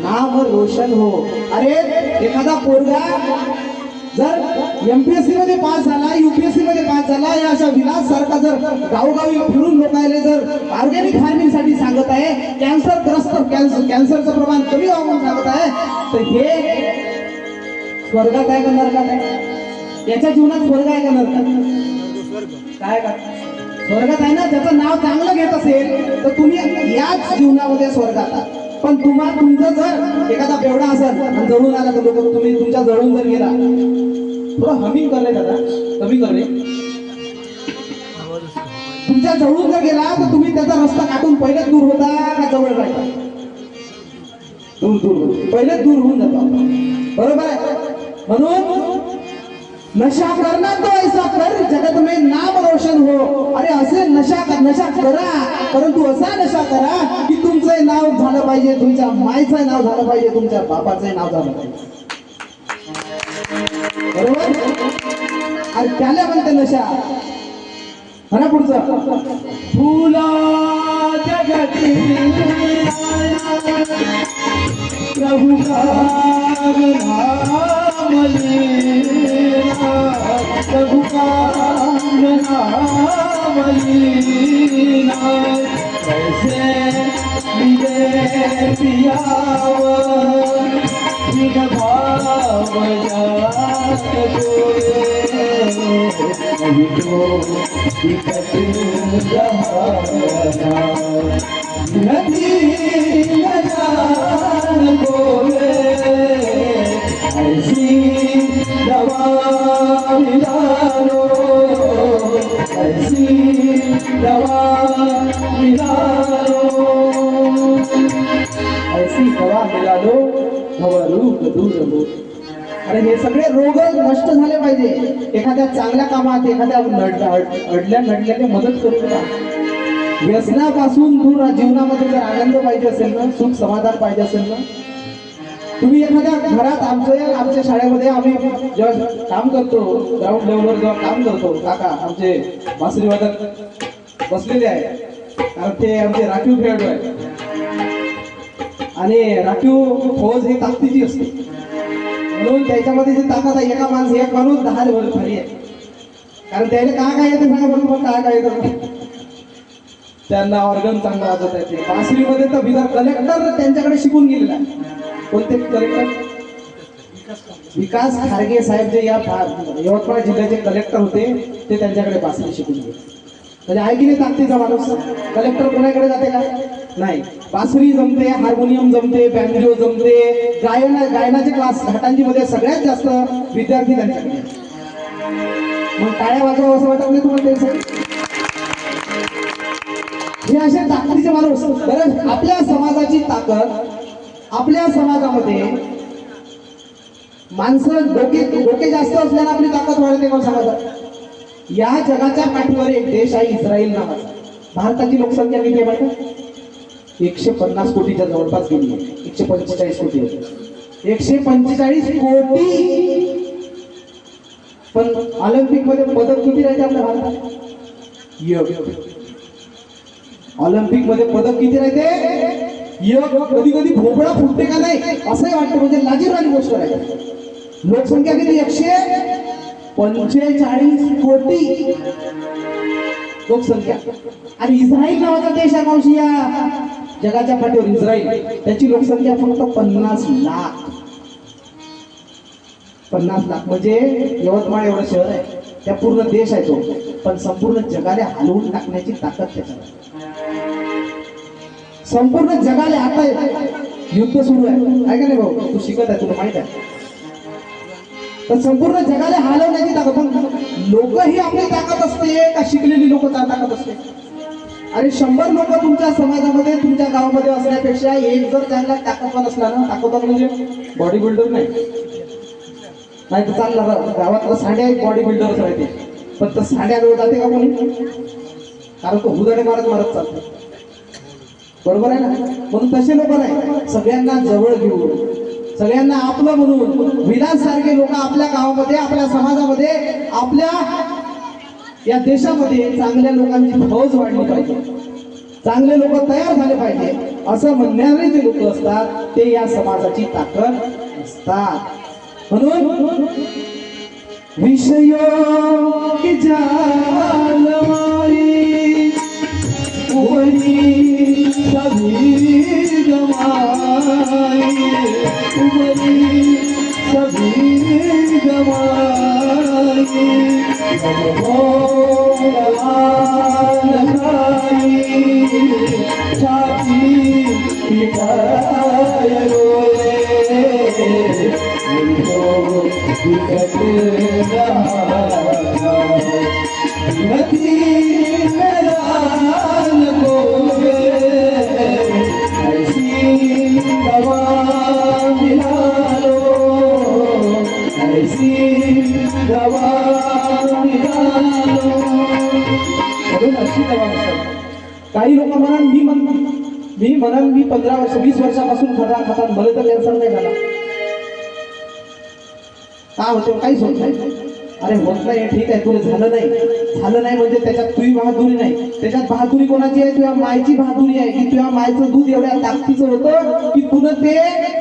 नाम रोशन हो. अरे एखादा पोरगा जर एमपीएससी मध्ये पास झाला, युपीएससी मध्ये पास झाला, या अशा विलास सारखा जर गावोगावी फिरून लोकायले जर ऑर्गॅनिक फार्मिंग साठी सांगत आहे, कॅन्सरग्रस्त कॅन्सरचं प्रमाण कमी व्हावं म्हणून सांगत आहे, तर हे स्वर्गात आहे का नरकात आहे? याच्या जीवनात स्वर्ग आहे का नरकात? काय का स्वर्गात आहे ना. ज्याचं नाव चांगलं घेत असेल तर तुम्ही याच जीवनामध्ये स्वर्गात आहात. पण तुमचं जर एखादा बेवडा असेल आणि जळून आला तर लोक तुम्ही तुमच्या जळून जर गेला, थोडं हमिंग करले दादा, कमी करले, तुमच्या जवळून जर गेला तर तुम्ही त्याचा रस्ता काढून पहिले दूर होता का जवळ राहिला? दूर दूर पहिले दूर होऊन जातो, बरोबर आहे. म्हणून नशा करना तो ऐसा कर जगत में नाम रोशन हो. अरे असे नशा करा, परंतु असा नशा करा की तुमचं नाव झालं पाहिजे, तुमच्या मायचं नाव झालं पाहिजे, तुमच्या बापाचं नाव झालं पाहिजे, बरोबर. आणि त्याला म्हणते नशा. म्हणा पुढचं. फूला जगती प्रभु का नाम लेना प्रभु का नाम लेना कैसे मिले पियाव बिन भाव जात कोए नहीं तो दिक्कत रहा नदी न जान बोले ऐसी दवा मिला लो ऐसी दवा मिला लो ऐसी दवा मिला लो भवरूप दूर हो. अरे हे सगळे रोग नष्ट झाले पाहिजे. एखाद्या चांगल्या कामात, एखाद्या अडल्या नडल्याने मदत करू नका. व्यसनापासून दूर जीवनामध्ये जर आनंद पाहिजे असेल ना, सुख समाधान पाहिजे असेल ना, तुम्ही एखाद्या घरात आमच्या शाळेमध्ये आम्ही जेव्हा काम करतो, ग्राउंड लेवलवर जेव्हा काम करतो, काका आमचे बासरी वादक बसलेले आहे, कारण ते आमचे राखीव खेळाडू आहे. आणि राखीव फौज ही ताकदीची असते, म्हणून त्याच्यामध्ये जी ताकद आहे, एक माणूस 10 वर खाली आहे. कारण त्याला काय येते सांगा बरं तुम्हाला, काय येतं? त्यांना ऑर्गन चांगला वाजवत आहे. बासरीमध्ये तर बिगर कलेक्टर त्यांच्याकडे शिकून गेलेला आहे. कोणते कलेक्टर? विकास खारगे साहेब जे या यवतमाळ जिल्ह्याचे कलेक्टर होते, ते त्यांच्याकडे बासरी शिकून गेले. म्हणजे आहे की नाही ताकदीचा माणूस? कलेक्टर कोणाकडे जाते का? नाही. बासरी जमते, हार्मोनियम जमते, बँजो जमते, गायनाचे क्लास घाटांजीमध्ये सगळ्यात जास्त विद्यार्थी त्यांच्याकडे. मग टाळ्या वाजवा असं वाटत नाही तुम्हाला? ते हे असे ताकदीचे माणूस. बरं, आपल्या समाजाची ताकद, आपल्या समाजामध्ये माणसं डोके जास्त असल्यानं आपली ताकद वाढते का समाजात? या जगाच्या पाठीवर एक देश आहे इस्रायल नावाचा. भारताची लोकसंख्या किती आहे माहिती? 150 कोटीच्या जवळपास गेली आहे. 145 कोटी होते. 145 कोटी. पण ऑलिम्पिक मध्ये पदक किती राहते आपल्या भारतात? ऑलिम्पिक मध्ये पदक किती राहते? कधी कधी भोपळा फुटते का नाही असंही वाटतं. म्हणजे लाजीरवाणी गोष्ट आहे. लोकसंख्या किती? 145 कोटी. लोकसंख्या. आणि इस्राईल नावाचा देश आहे मावशी या जगाच्या पाठीवर इस्राईल, त्याची लोकसंख्या फक्त 50 लाख. 50 लाख म्हणजे यवतमाळ एवढं शहर आहे, त्या पूर्ण देश आहे तो. पण संपूर्ण जगाला हलवून टाकण्याची ताकद त्याच्यावर. संपूर्ण जगाला आता युद्ध सुरू आहे का नाही भाऊ, तू शिकत आहे तुला माहित आहे. तर संपूर्ण जगाला हलवण्याची ताकद. पण लोक ही आपली ताकद असते का शिकलेली लोक ताकद असते. अरे 100 लोक तुमच्या समाजामध्ये तुमच्या गावामध्ये असण्यापेक्षा एक जर चांगला ताकदवान असला ना, ताकदवान म्हणजे बॉडी बिल्डर नाही तर चालणार. गावातला साड्या एक बॉडी बिल्डरच राहते, पण तर साड्याजवळ जाते का कोणी, कारण तो हुदाडे मारत मारत चालतो. बरोबर आहे ना. म्हणून तसे लोक नाही, सगळ्यांना जवळ घेऊन सगळ्यांना आपलं म्हणून विलास सारखे लोक आपल्या गावामध्ये आपल्या समाजामध्ये आपल्या या देशामध्ये चांगल्या लोकांची फौज वाढली पाहिजे, चांगले लोक तयार झाले पाहिजे असं म्हणणारे जे लोक असतात ते या समाजाची ताकद असतात. म्हणून विषयों की जालमारी उबरी सभी गवाई, उबरी सभी गवाई, छाती पिटाए रोए काही लोक मी 15 वर्ष 20 वर्षापासून खर्रा खातात, मला तर कॅन्सर नाही झाला. का होते काहीच होत नाही. अरे होत नाही ठीक आहे, तुला झालं नाही म्हणजे त्याच्यात तुझी बहादुरी नाही, त्याच्यात बहादुरी कोणाची आहे, तुझ्या मायची बहादुरी आहे की तुझ्या मायचं दूध एवढ्या ताकदीचं होतं की तुला ते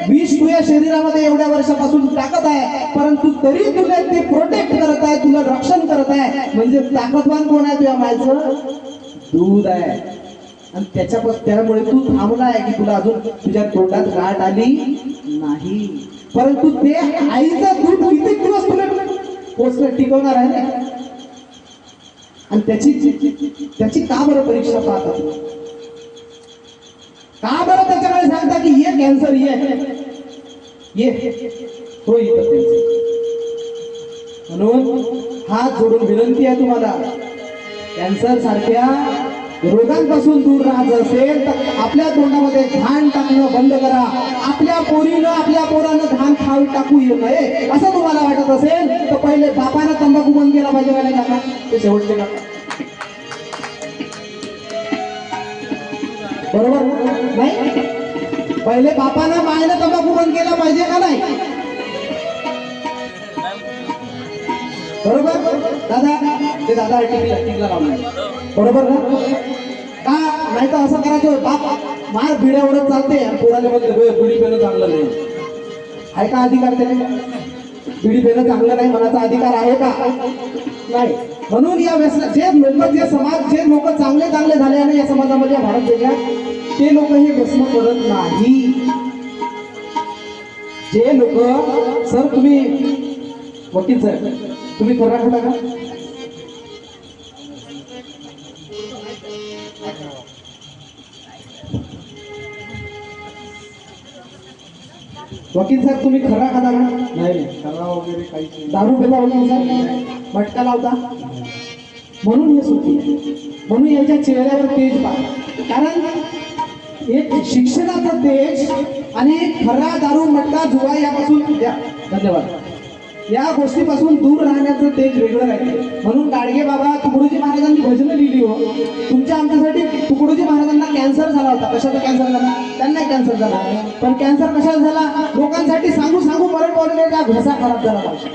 विष तुझ्या शरीरामध्ये एवढ्या वर्षापासून टाकत आहे, परंतु तरी तुला ते प्रोटेक्ट करत आहे, तुला रक्षण करत आहे. म्हणजे ताकदवान कोण आहे, तुझ्या मायचं दूध आहे. आणि त्यामुळे तू थांबला आहे की तुला अजून तुझ्या तोंडात गाठ आली नाही. परंतु ते आईचं दूध किती दिवस तुला पोचलं टिकवणार आहे ना. आणि त्याची का बरं परीक्षा पाहतात, का बरं त्याच्याकडे सांगता की ये कॅन्सर ये हो येतं कॅन्सर. म्हणून हात जोडून विनंती आहे तुम्हाला, कॅन्सर सारख्या रोगांपासून दूर राहायचं असेल तर आपल्या तोंडामध्ये घाण टाकणं बंद करा. आपल्या पोरीनं आपल्या पोरानं घाण टाकू येऊ नये असं तुम्हाला वाटत असेल तर पहिले बापानं तंबाखू बंद केला पाहिजे का नाही काका, ते शेवटचे काका. बरोबर नाही, पहिले बापानं मायनं तंबाखू बंद केला पाहिजे का नाही. बरोबर दादा, ते दादा टिकला लावलं बरोबर ना. का नाही तर असं करायचं, बाप मार बिड्या उडत चालते आणि पोराला मध्ये बिडी पेनं चांगलं नाही आहे का अधिकार, त्याने बिडी पेनं चांगलं नाही म्हणायचा अधिकार आहे का नाही. म्हणून या व्यसन जे लोक चांगले झाले आणि या समाजामध्ये भारत देशात ते लोक हे व्यसन करत नाही. जे लोक सर तुम्ही वकील साहेब तुम्ही खरा खोटा का, वकील साहेब तुम्ही खरा खाता का नाही खरा वगैरे काहीच नाही. दारू पेला वकील साहेब, मटका लावता, म्हणून हे सुखी आहे. म्हणून यांच्या चेहऱ्यावर तेज पहा, कारण एक शिक्षणाचा तेज आणि खरा दारू मटका जुवा यापासून धन्यवाद या गोष्टीपासून दूर राहण्याचं तेज वेगळं राहते. म्हणून गाडगे बाबा तुकडोजी महाराजांनी भजनं लिहिली हो. तुमच्या आमच्यासाठी तुकडोजी महाराजांना कॅन्सर झाला होता. कशाचा कॅन्सर झाला, त्यांना कॅन्सर झाला, पण कॅन्सर कशाला झाला, लोकांसाठी सांगू मरण पावलेले त्या घसा खराब झाला पाहिजे.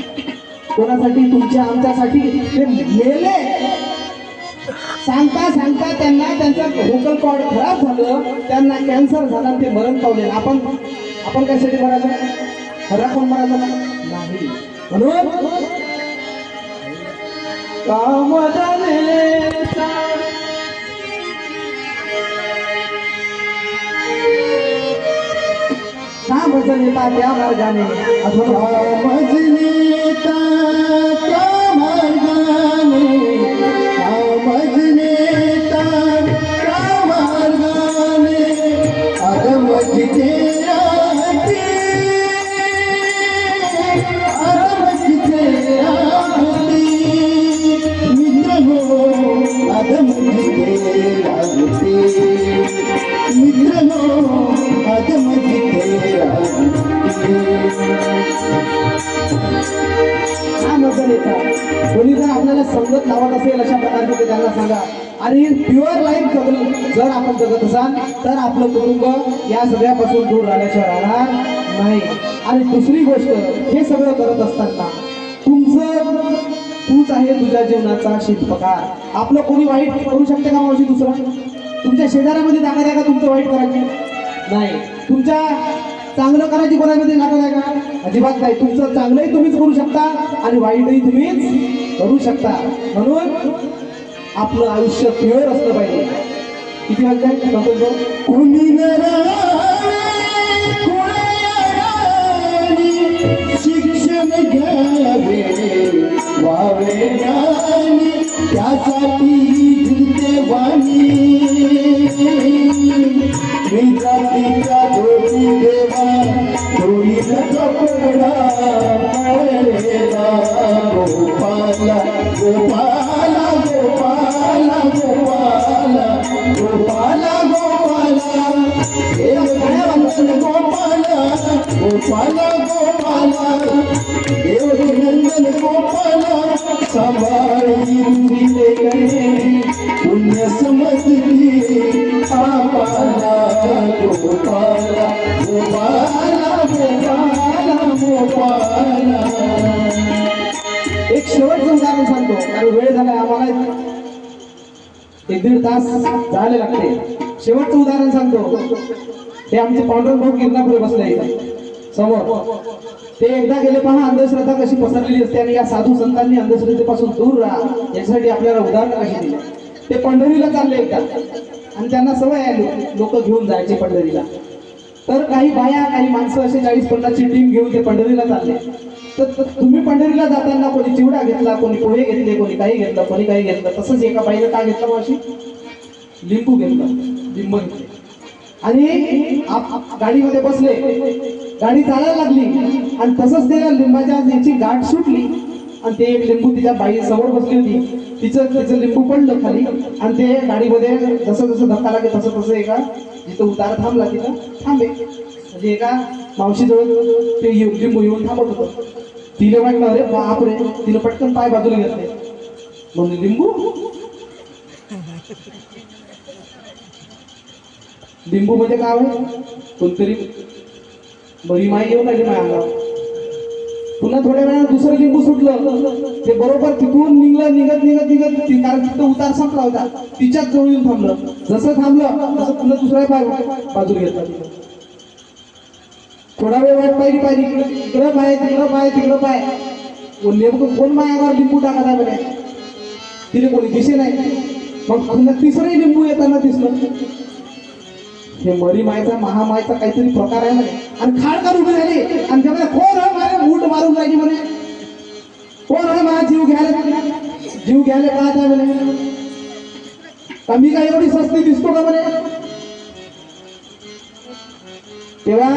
कोणासाठी, तुमच्या आमच्यासाठी ते मेले. सांगता त्यांना त्यांचं व्होकल कॉर्ड खराब झालं, त्यांना कॅन्सर झाला, ते मरण पावले. आपण कशासाठी मरायचं, खरा कोण मरायचं नाही. म्हणून काम भजन येता त्या मार्गाने अजून मजनेता त्या मार्गाने मजनेता त्या मार्गाने अगमजते राहते अगमजते राहते मित्र हो अगमजते राहते मित्र हो अगमजते राहते हा भजन येता कोणी जर आपल्याला संगत लावत असेल अशा प्रकारचे ते त्यांना सांगा आणि प्युअर लाईफ जर आपण जगत असाल तर आपलं कुटुंब या सगळ्यापासून दूर राहिल्याशिवाय राहणार नाही. आणि दुसरी गोष्ट हे सगळं करत असताना तूच आहे तुझ्या जीवनाचा शिल्पकार. आपलं कोणी वाईट करू शकते का मावशी? दुसरा तुमच्या शेजाऱ्यामध्ये जागा आहे का तुमचं वाईट करायची? नाही. तुमच्या चांगलं करायची कोणामध्ये जागा आहे का? अजिबात नाही. तुमचं चांगलंही तुम्हीच करू शकता आणि वाईटही तुम्हीच करू शकता. म्हणून आपलं आयुष्य प्युअर असलं पाहिजे. किती वाजताय संतोष भाऊ? कोणी शिक्षण घ्यावे व्हावे ज्ञानी त्यासाठी जिंकते वाणी मी जातीचा धोती देवा धोळीचा कपडा पळेला गोपाला गोपाला गोपाला गोपाला गोपाला गोपाला देव नंदन गोपाला गोपाला गोपाला देव नंदन गोपाला सांभाळी दिले गणे पुण्य समजली आपाला गोपाला गोपाला गोपाला गोपाला. एक शेवटचं उदाहरण सांगतो कारण वेळ झाला आम्हाला 1-1.5 तास जायला लागते. शेवटचं उदाहरण सांगतो. ते आमचे पांडुरंग भाऊ गिरणापुढे बसले इथे समोर. ते एकदा गेले पहा अंधश्रद्धा कशी पसरलेली असते आणि या साधू संतांनी अंधश्रद्धेपासून दूर राहा यासाठी आपल्याला उदाहरणं कशी दिली. ते पंढरीला चालले एकदा आणि त्यांना सवय आहे लोक घेऊन जायचे पंढरीला. तर काही बाया काही माणसं असे 40-50 ची टीम घेऊन ते पंढरीला चालले. तर तुम्ही पंढरीला जाताना कोणी चिवडा घेतला, कोणी पोहे घेतले, कोणी काही घेतलं, कोणी काही घेतलं. तसंच एका बाईने काय घेतलं मावशी? लिंबू घेतलं, लिंब घेतले आणि गाडीमध्ये बसले. गाडी चालायला लागली आणि तसंच त्या लिंबाच्या याची गाठ सुटली आणि ते एक लिंबू तिच्या बाई समोर बसली होती. तिचं लिंबू पडलं खाली आणि ते गाडीमध्ये जसं जसं धक्का लागे तसं तसं एका जिथं उतार थांबला तिथं थांबे. म्हणजे एका मावशीजवळ ते लिंबू येऊन थांबत होतं. तिने वाटलं अरे बापरे, तिने पटकन पाय बाजूला घेतले म्हणून लिंबू लिंबू म्हणजे काय आहे? कोणतरी बरी माई येऊन आली माझ्या अंगावर. पुन्हा थोड्या वेळानं दुसरं लिंबू सुटलं. ते बरोबर तिथून निघलं निघत निघत निघत कारण तिथं उतार संपला होता. तिच्याच जवळ येऊन थांबलं. जसं थांबलं तसं पुन्हा दुसरा पाय बाजूला घेतला. थोडा वेळ वाट पाहिली इकडं पाय तिकडं पाय तिकडं पाय. नेमकं कोण मायावर लिंबू टाकत आहे म्हणे. तिने कोणी दिसे नाही. मग पुन्हा तिसरंही लिंबू येताना दिसलं. हे मरी मायचा महामायचा काहीतरी प्रकार आहे म्हणे. आणि खाडकार उभी झाली आणि त्यामध्ये कोण आहे माझ्या मूठ मारून राहिली म्हणे. कोण आहे माझा जीव घ्यायला पाहत आहे म्हणे. कमी काय एवढी सस्ती दिसतो का म्हणे. तेव्हा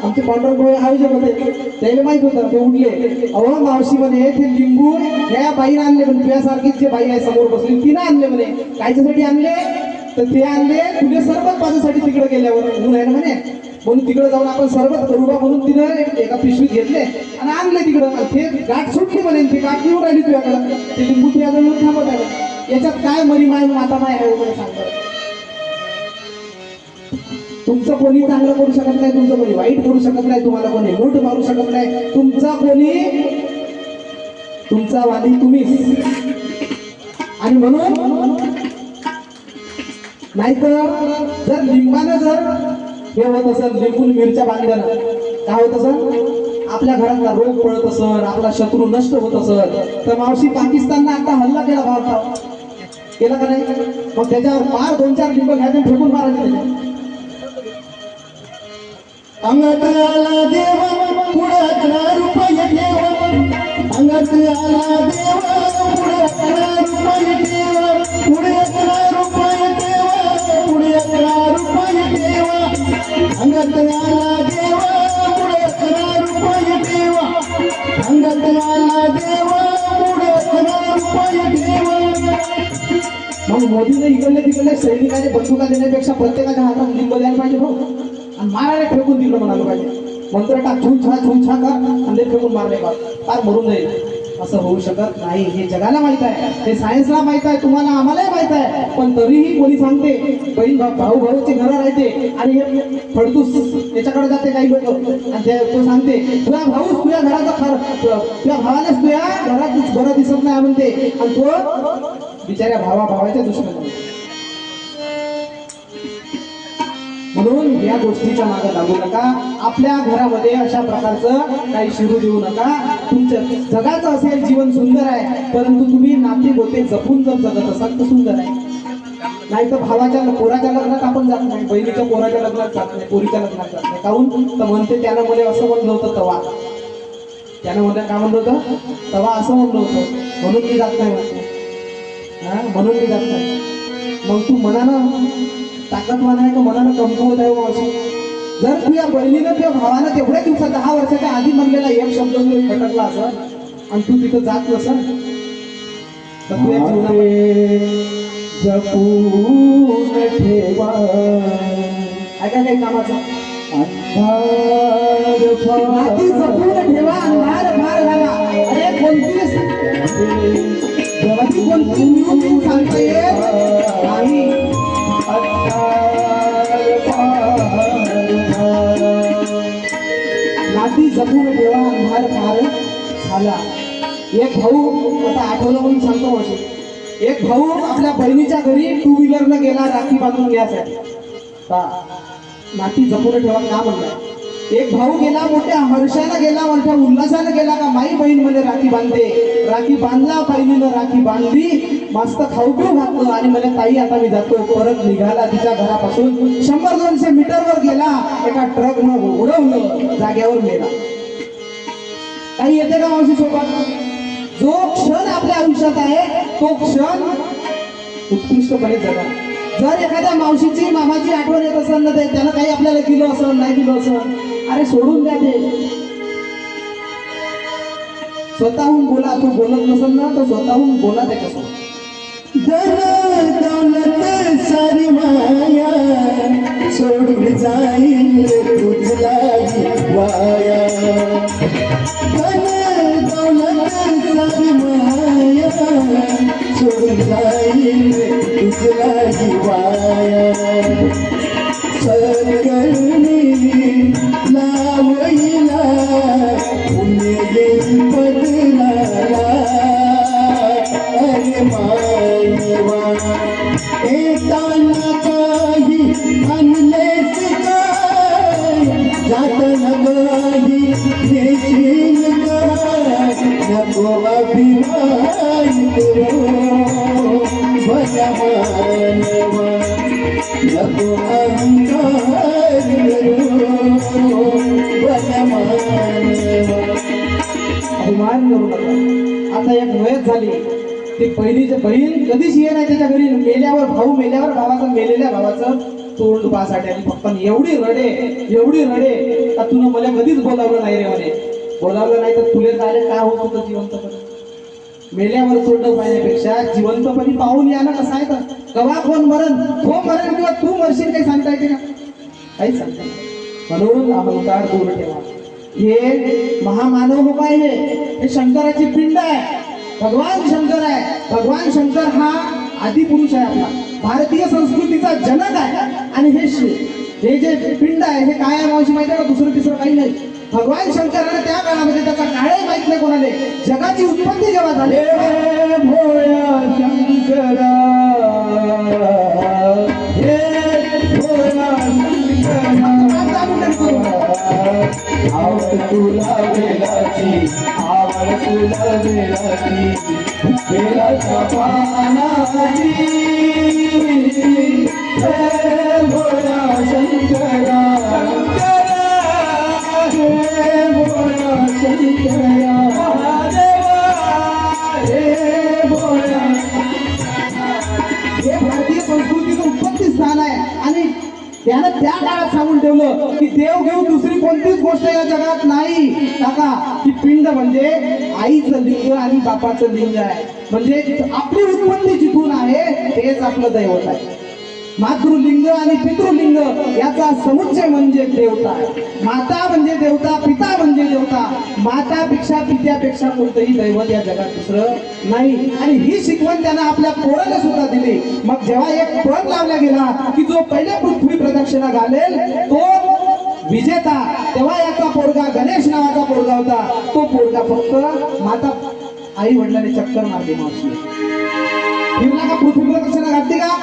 आमचे पांडुरंग भाऊ आयोजक होते. त्याला माहित होतं. ते उठले. अहो मावशी म्हणे ते लिंबू ह्या बाईने आणले म्हणे. तुझ्यासारखीच जे बाई आहे समोर बसली तिनं आणले म्हणे. कायच्यासाठी आणले तर ते आणले तुझे सरबत माझ्यासाठी तिकडे गेल्यावर ऊन आहे ना म्हणे. म्हणून तिकडे जाऊन आपण सरबत करू बा म्हणून तिनं एका पिशवीत घेतले आणि आणले तिकडं. ते गाठ सुटली म्हणे. ती गाठ येऊन राहिली तुझ्याकडं. ते लिंबू तुझ्याकडे येऊन थांबत आहे. याच्यात काय मरी माय माता माय आहे वगैरे सांगतात. तुमचं कोणी चांगलं करू शकत नाही, तुमचं कोणी वाईट करू शकत नाही, तुम्हाला कोणी मूठ मारू शकत नाही. तुमचा वादी तुम्हीच. आणि म्हणून नाहीतर जर लिंबानं जर हे होत असेल लिंबून मिरच्या बांधल्यानं काय होत असेल आपल्या घरातला रोग पळत असेल, आपला शत्रू नष्ट होत असेल तर मावशी पाकिस्ताननं आता हल्ला केला भारतात केला का नाही. मग त्याच्यावर फार 2-4 लिंब घ्यायचे फेकून मारायचे. अंगात आला देवा पुढे 11 रुपये ठेवा अंगात आला देवा पुढे 11 रुपये ठेवा पुढे 11 रुपये ठेवा पुढे 11 रुपये ठेवा अंगात आला देवा पुढे 11 रुपये ठेवा अंगात आला देवा पुढे 11 रुपये ठेवा. मग मोदीने इकडले तिकडले सैनिकांनी बंदुका देण्यापेक्षा प्रत्येकाच्या हातात लिंब द्यायला पाहिजे भाऊ आणि मारायला फेकून तिकडे म्हणायला पाहिजे. मंत्र टाक छा कर आणि ते फेकून मारले का फार मरून जाईल. असं होऊ शकत नाही. हे जगाला माहित आहे, हे सायन्सला माहित आहे, तुम्हाला आम्हालाही माहित आहे. पण तरीही कोणी सांगते बहीण भाऊ भाऊची घरं राहते आणि हे फडतूस त्याच्याकडे जाते काही लोक आणि तो सांगते तुझ्या भाऊच तुझ्या घराचा तुझ्या भावालाच तुझ्या घरात बरं दिसत नाही म्हणते आणि तो बिचाऱ्या भावाच्या दुश्मन. म्हणून या गोष्टीच्या मागे लागू नका. आपल्या घरामध्ये अशा प्रकारचं काही शिरू देऊ नका. तुमच्या जगाचं असेल जीवन सुंदर आहे, परंतु तुम्ही नाते गोते जपून जर जगत असाल तर सुंदर आहे. नाही तर पोराच्या लग्नात आपण जात नाही, बहिणीच्या पोराच्या लग्नात जात नाही, पोरीच्या लग्नात जात नाही. काहून तर म्हणते त्यानं मला असं म्हणलं होतं तवा, त्यानं मला काय म्हणलं होतं तवा असं म्हणलं होतं म्हणून मी जात नाही म्हणते. म्हणून मी जात नाही. मग तू मनानं ताकदवान आहे का मनानं कमकुवत आहे मावशी? जर तुझ्या बहिणीनं किंवा भावानं तेवढ्या दिवसात 10 वर्षाच्या आधी म्हणलेला एक शब्द खटकला असं आणि तू तिथं जात नसल तर तुझ्या जीवनामध्ये जपून ठेवा ऐका काही कामाचं अंधार नाती जपून ठेवा अंधार फार झाला. अरे कोणतीच जगाची कोणती निवडणूक सांगता येत नाही. नाती जपून ठेवा अंधार फार झाला. एक भाऊ आता आठवलं म्हणून सांगतो मावशी. एक भाऊ आपल्या बहिणीच्या घरी 2 व्हीलरनं गेला राखी बांधून घ्यायसाठी. नाती जपून ठेवा का म्हणलं. एक भाऊ गेला मोठ्या हर्षानं गेला, मोठ्या उल्हासानं गेला का माई बहीण मध्ये राखी बांधते. राखी बांधला, बहिणीनं राखी बांधली, मस्त खाऊ पिऊ घातलं आणि मला ताई आता मी जातो. परत निघाला तिच्या घरापासून 100-200 मीटरवर गेला, एका ट्रकनं उडवलं, जाग्यावर मेला. काही येते का मावशी सोबत? जो क्षण आपल्या आयुष्यात आहे तो क्षण उत्कृष्टपणे जगा. जर एखाद्या मावशीची मामाची आठवण येत असेल ना ते त्यानं काही आपल्याला दिलं असेल नाही दिलं असेल, अरे सोडून द्या ते. स्वतःहून बोला. तू बोलत नसेल ना तर स्वतःहून बोला त्याच्यासोबत. धन दौलत सारी माया सोडून जाईल तुझला वाया. धन दौलत सारी माया सोडून जाईल तुझला वाया. सत्कर्मी लावईला पुण्य येईल पदराला. अरे मायवा येताना काही आणलेस काय, जाताना काही देशील काय. नको अभिमान करू भला मानवा, नको अहंकार करू भला मानवा. अभिमान करू नका. आता एक वयच झाली, ती पहिलीची बहीण कधीच ये नाही त्याच्या घरी. मेल्यावर भावाचं मेलेल्या भावाचं तोंड पासाठी आणि फक्त एवढी रडे का तुला मला कधीच बोलावलं नाही रे म्हणे. बोलावलं नाही तर तुले जायला काय होत होतं जिवंतपणे. मेल्यावर तोंड पाहण्यापेक्षा जिवंतपणे पाहून या ना. कसं आहे तर कवा कोण मरण, तो मरण किंवा तू मरशील काही सांगता येते का? काहीच सांगता नाही. म्हणून अहंकार दूर ठेवा. हे महामानव लोक आहे, हे शंकराची पिंड आहे. भगवान शंकर आहे. भगवान शंकर हा आदिपुरुष आहे, आपला भारतीय संस्कृतीचा जनक आहे. आणि हे जे पिंड आहे हे काय आहे मावशी माहिती आहे का? दुसरं तिसरं काही नाही. भगवान शंकराने त्या काळामध्ये त्याचा काळही माहित नाही कोणाले. जगाची उत्पत्ती जेव्हा झाली भोळा शंकरा, हे भोळा शंकरा, आवड तुला वेलाची, आवड तुला वेलाची, वेलाच्या पानाची. हे भोळा शंकरा, त्यानं त्या काळात सांगून ठेवलं की देव घेऊन दुसरी कोणतीच गोष्ट या जगात नाही काका. की पिंड म्हणजे आईचं लिंग आणि बापाचं लिंग आहे. म्हणजे आपली उत्पत्ती जिथून आहे तेच आपलं दैवत आहे. मातृलिंग आणि पितृलिंग याचा समुच्चय म्हणजे देवता आहे. माता म्हणजे देवता, पिता म्हणजे देवता. मातापेक्षा पित्यापेक्षा कोणतंही दैवत या जगात दुसरं नाही. आणि ही शिकवण त्यानं आपल्या पोराला सुद्धा दिली. मग जेव्हा एक पण लावला गेला की जो पहिले पृथ्वी प्रदक्षिणा घालेल तो विजेता, तेव्हा याचा पोरगा गणेश नावाचा पोरगा होता. तो पोरगा फक्त माता आई वडिलांनी चक्कर मारली मावशी फिरला का पृथ्वी प्रदक्षिणा घातली का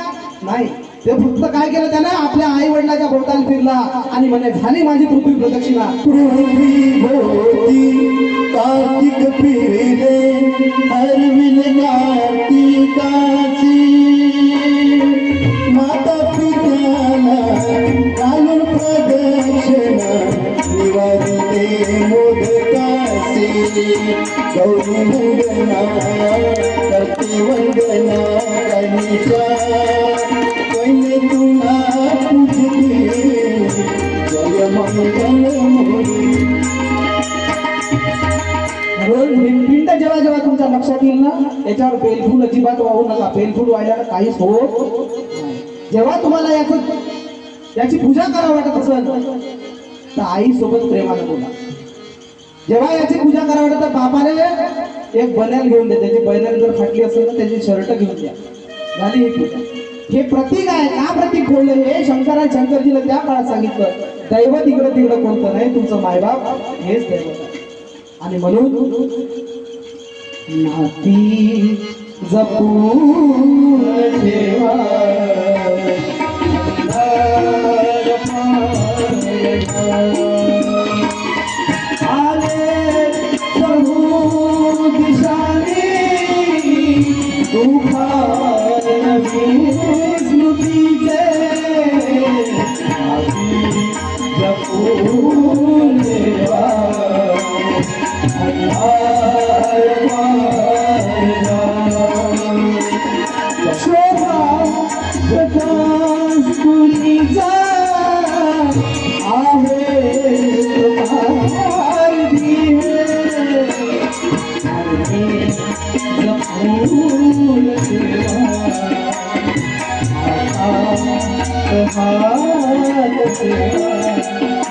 नाही. ते फक्त काय केलं त्यानं आपल्या आई वडिलांच्या भोवताली फिरला आणि म्हणे झाली माझी पृथ्वी प्रदक्षिणा. पृथ्वी भोवती कार्तिक फिरले हरविल कार्तिकाची माता पित्याला घालून प्रदक्षिणा निवारते मोदकासी गौरी वंदना करते वंदना गणेशा पहिले तुला पूजते जय मंगल मुली. म्हणून हे पिंड जेव्हा जेव्हा तुमच्या लक्षात येईल ना याच्यावर बेलफूल अजिबात वाहू नका. बेलफूल व्हायला काहीच होत नाही. जेव्हा तुम्हाला याची पूजा करावं वाटत असेल तर आई सोबत प्रेमाने बोला. जेव्हा याची पूजा करावं वाटत तर बापाने एक बन्याल घेऊन द्या. त्याची बन्याल जर फाटली असेल तर त्याची शर्ट घेऊन द्या. झाली ही पूजा. हे प्रतीक आहे. का प्रतीक ठेवलं हे शंकरजीला त्या काळात सांगितलं दैवत इकडं तिकडं कोणतं नाही, तुमचं मायबाप हेच दैवत आहे. आणि म्हणून नाती जपून ठेवा आले प्रभू दिशाने दुखार स्मृतीचे जपून ठेवा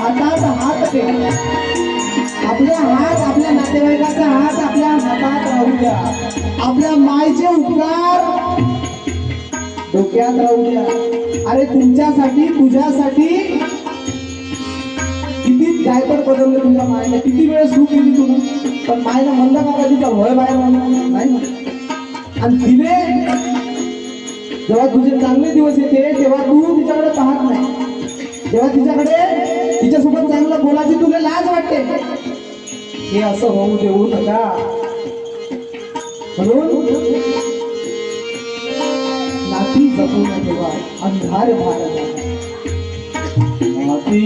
हातात हात ठेवा. आपले हात आपल्या नातेवाईकाचा हात आपल्या हातात राहू द्या. आपल्या मायचे उपकार डोक्यात राहू द्या. अरे तुमच्यासाठी तुझ्यासाठी किती डायपर बदलले तुमच्या मायने, किती वेळ सुख केली तुम्ही, पण मायला म्हणलं का कधी तर होय बाहेर म्हणलं नाही. आणि तिने जेव्हा तुझे चांगले दिवस येते तेव्हा तू तिच्याकडे पाहत नाही. जेव्हा तिच्यासोबत चांगलं बोलायची तुला लाज वाटते. हे असं होऊ देऊ नका. म्हणून नाती जपून ठेवा अंधार भारत नाती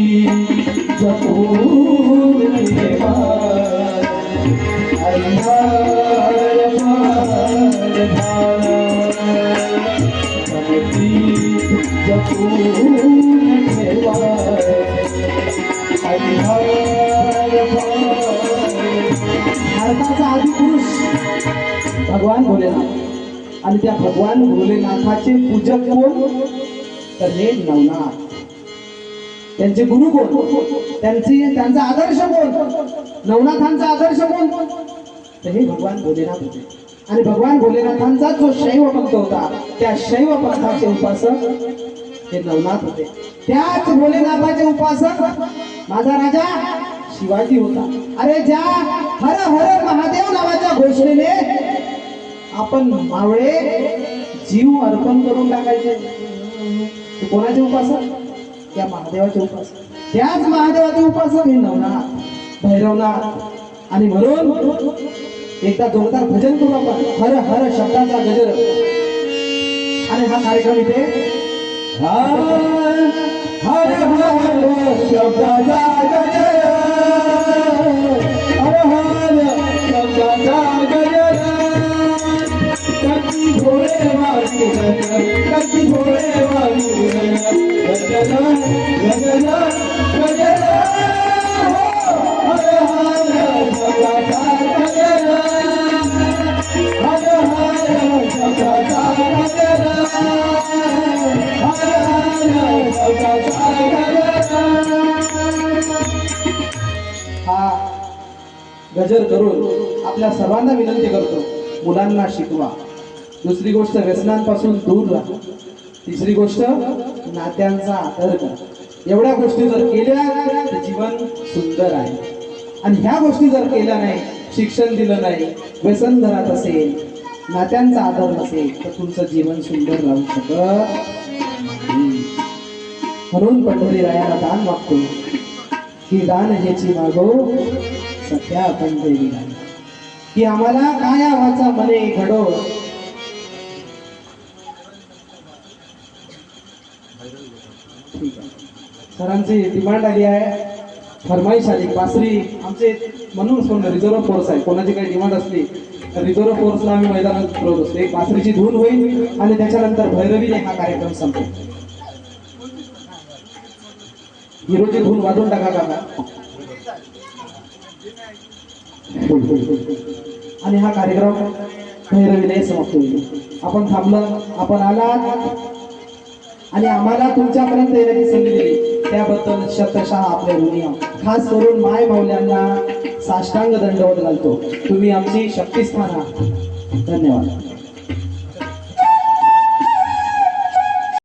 जपून ठेवा अंधार जपून ठेवा भारताचा आदि पुरुष भगवान भोलेनाथ आणि त्या भगवान भोलेनाथाचे पूजक कोण तर हे नवनाथ. त्यांचे गुरु कोण, त्यांचा आदर्श कोण, नवनाथांचा आदर्श कोण तर हे भगवान भोलेनाथ होते. आणि भगवान भोलेनाथांचा जो शैव पंथ होता त्या शैव पंथाचे उपासक हे नवनाथ होते. त्याच भोलेनाथाचे उपासक माझा राजा शिवाजी होता. अरे ज्या हर हर महादेव नावाच्या घोषणेने आपण मावळे जीव अर्पण करून टाकायचे. ते कोणाचे उपासक, त्या महादेवाचे उपासक. त्याच महादेवाचे उपासक हे नवनाथ भैरवनाथ. आणि म्हणून एकदा जोरदार भजन करू आपण. हर हर शब्दाचा गजर. आणि हा कार्यक्रम इथे हर हर शब्दाचा गजर, हर हर शब्दाचा गजर, कधी भोळे वारी कधी भोळे वारी गजर गजर हर हर जगाचा गजर हर हर जगाचा गजर हर हर जगाचा गजर. हा गजर करून आपल्या सर्वांना विनंती करतो, मुलांना शिकवा. दुसरी गोष्ट व्यसनांपासून दूर राहा. तिसरी गोष्ट नात्यांचा आदर करा. एवढ्या गोष्टी जर केल्या तर जीवन सुंदर आहे. आणि ह्या गोष्टी जर केल्या नाही, शिक्षण दिलं नाही, व्यसन धरात असेल, नात्यांचा आदर नसेल, तर तुमचं जीवन सुंदर राहू शकत नाही. म्हणून पंढरीरायाला दान मागतो की दान ह्याची मागो सख्या आपण देवी दान, की आम्हाला काय आवाचा मने घडो. ठीक आहे, सरांची डिमांड आली आहे, फरमाईश आली. बासरी आमचे म्हणून रिझर्व्ह फोर्स आहे, कोणाची काही डिमांड असली रिझर्व्ह फोर्सला आम्ही मैदानात फिरवत असतो. एक बासरीची धून होईल आणि त्याच्यानंतर भैरवीने हा कार्यक्रम संपेल. हिरोची धून वाजवून टाका काका. आणि हा कार्यक्रम भैरवीने समाप्त होईल. आपण थांबलं, आपण आलात आणि आम्हाला तुमच्यापर्यंत येण्याची संधी दिली, त्याबद्दल शतशः आपले ऋणी आहोत. खास करून माय माऊल्यांना साष्टांग दंडवत घालतो. तुम्ही आमची शक्तिस्थान आहात. धन्यवाद.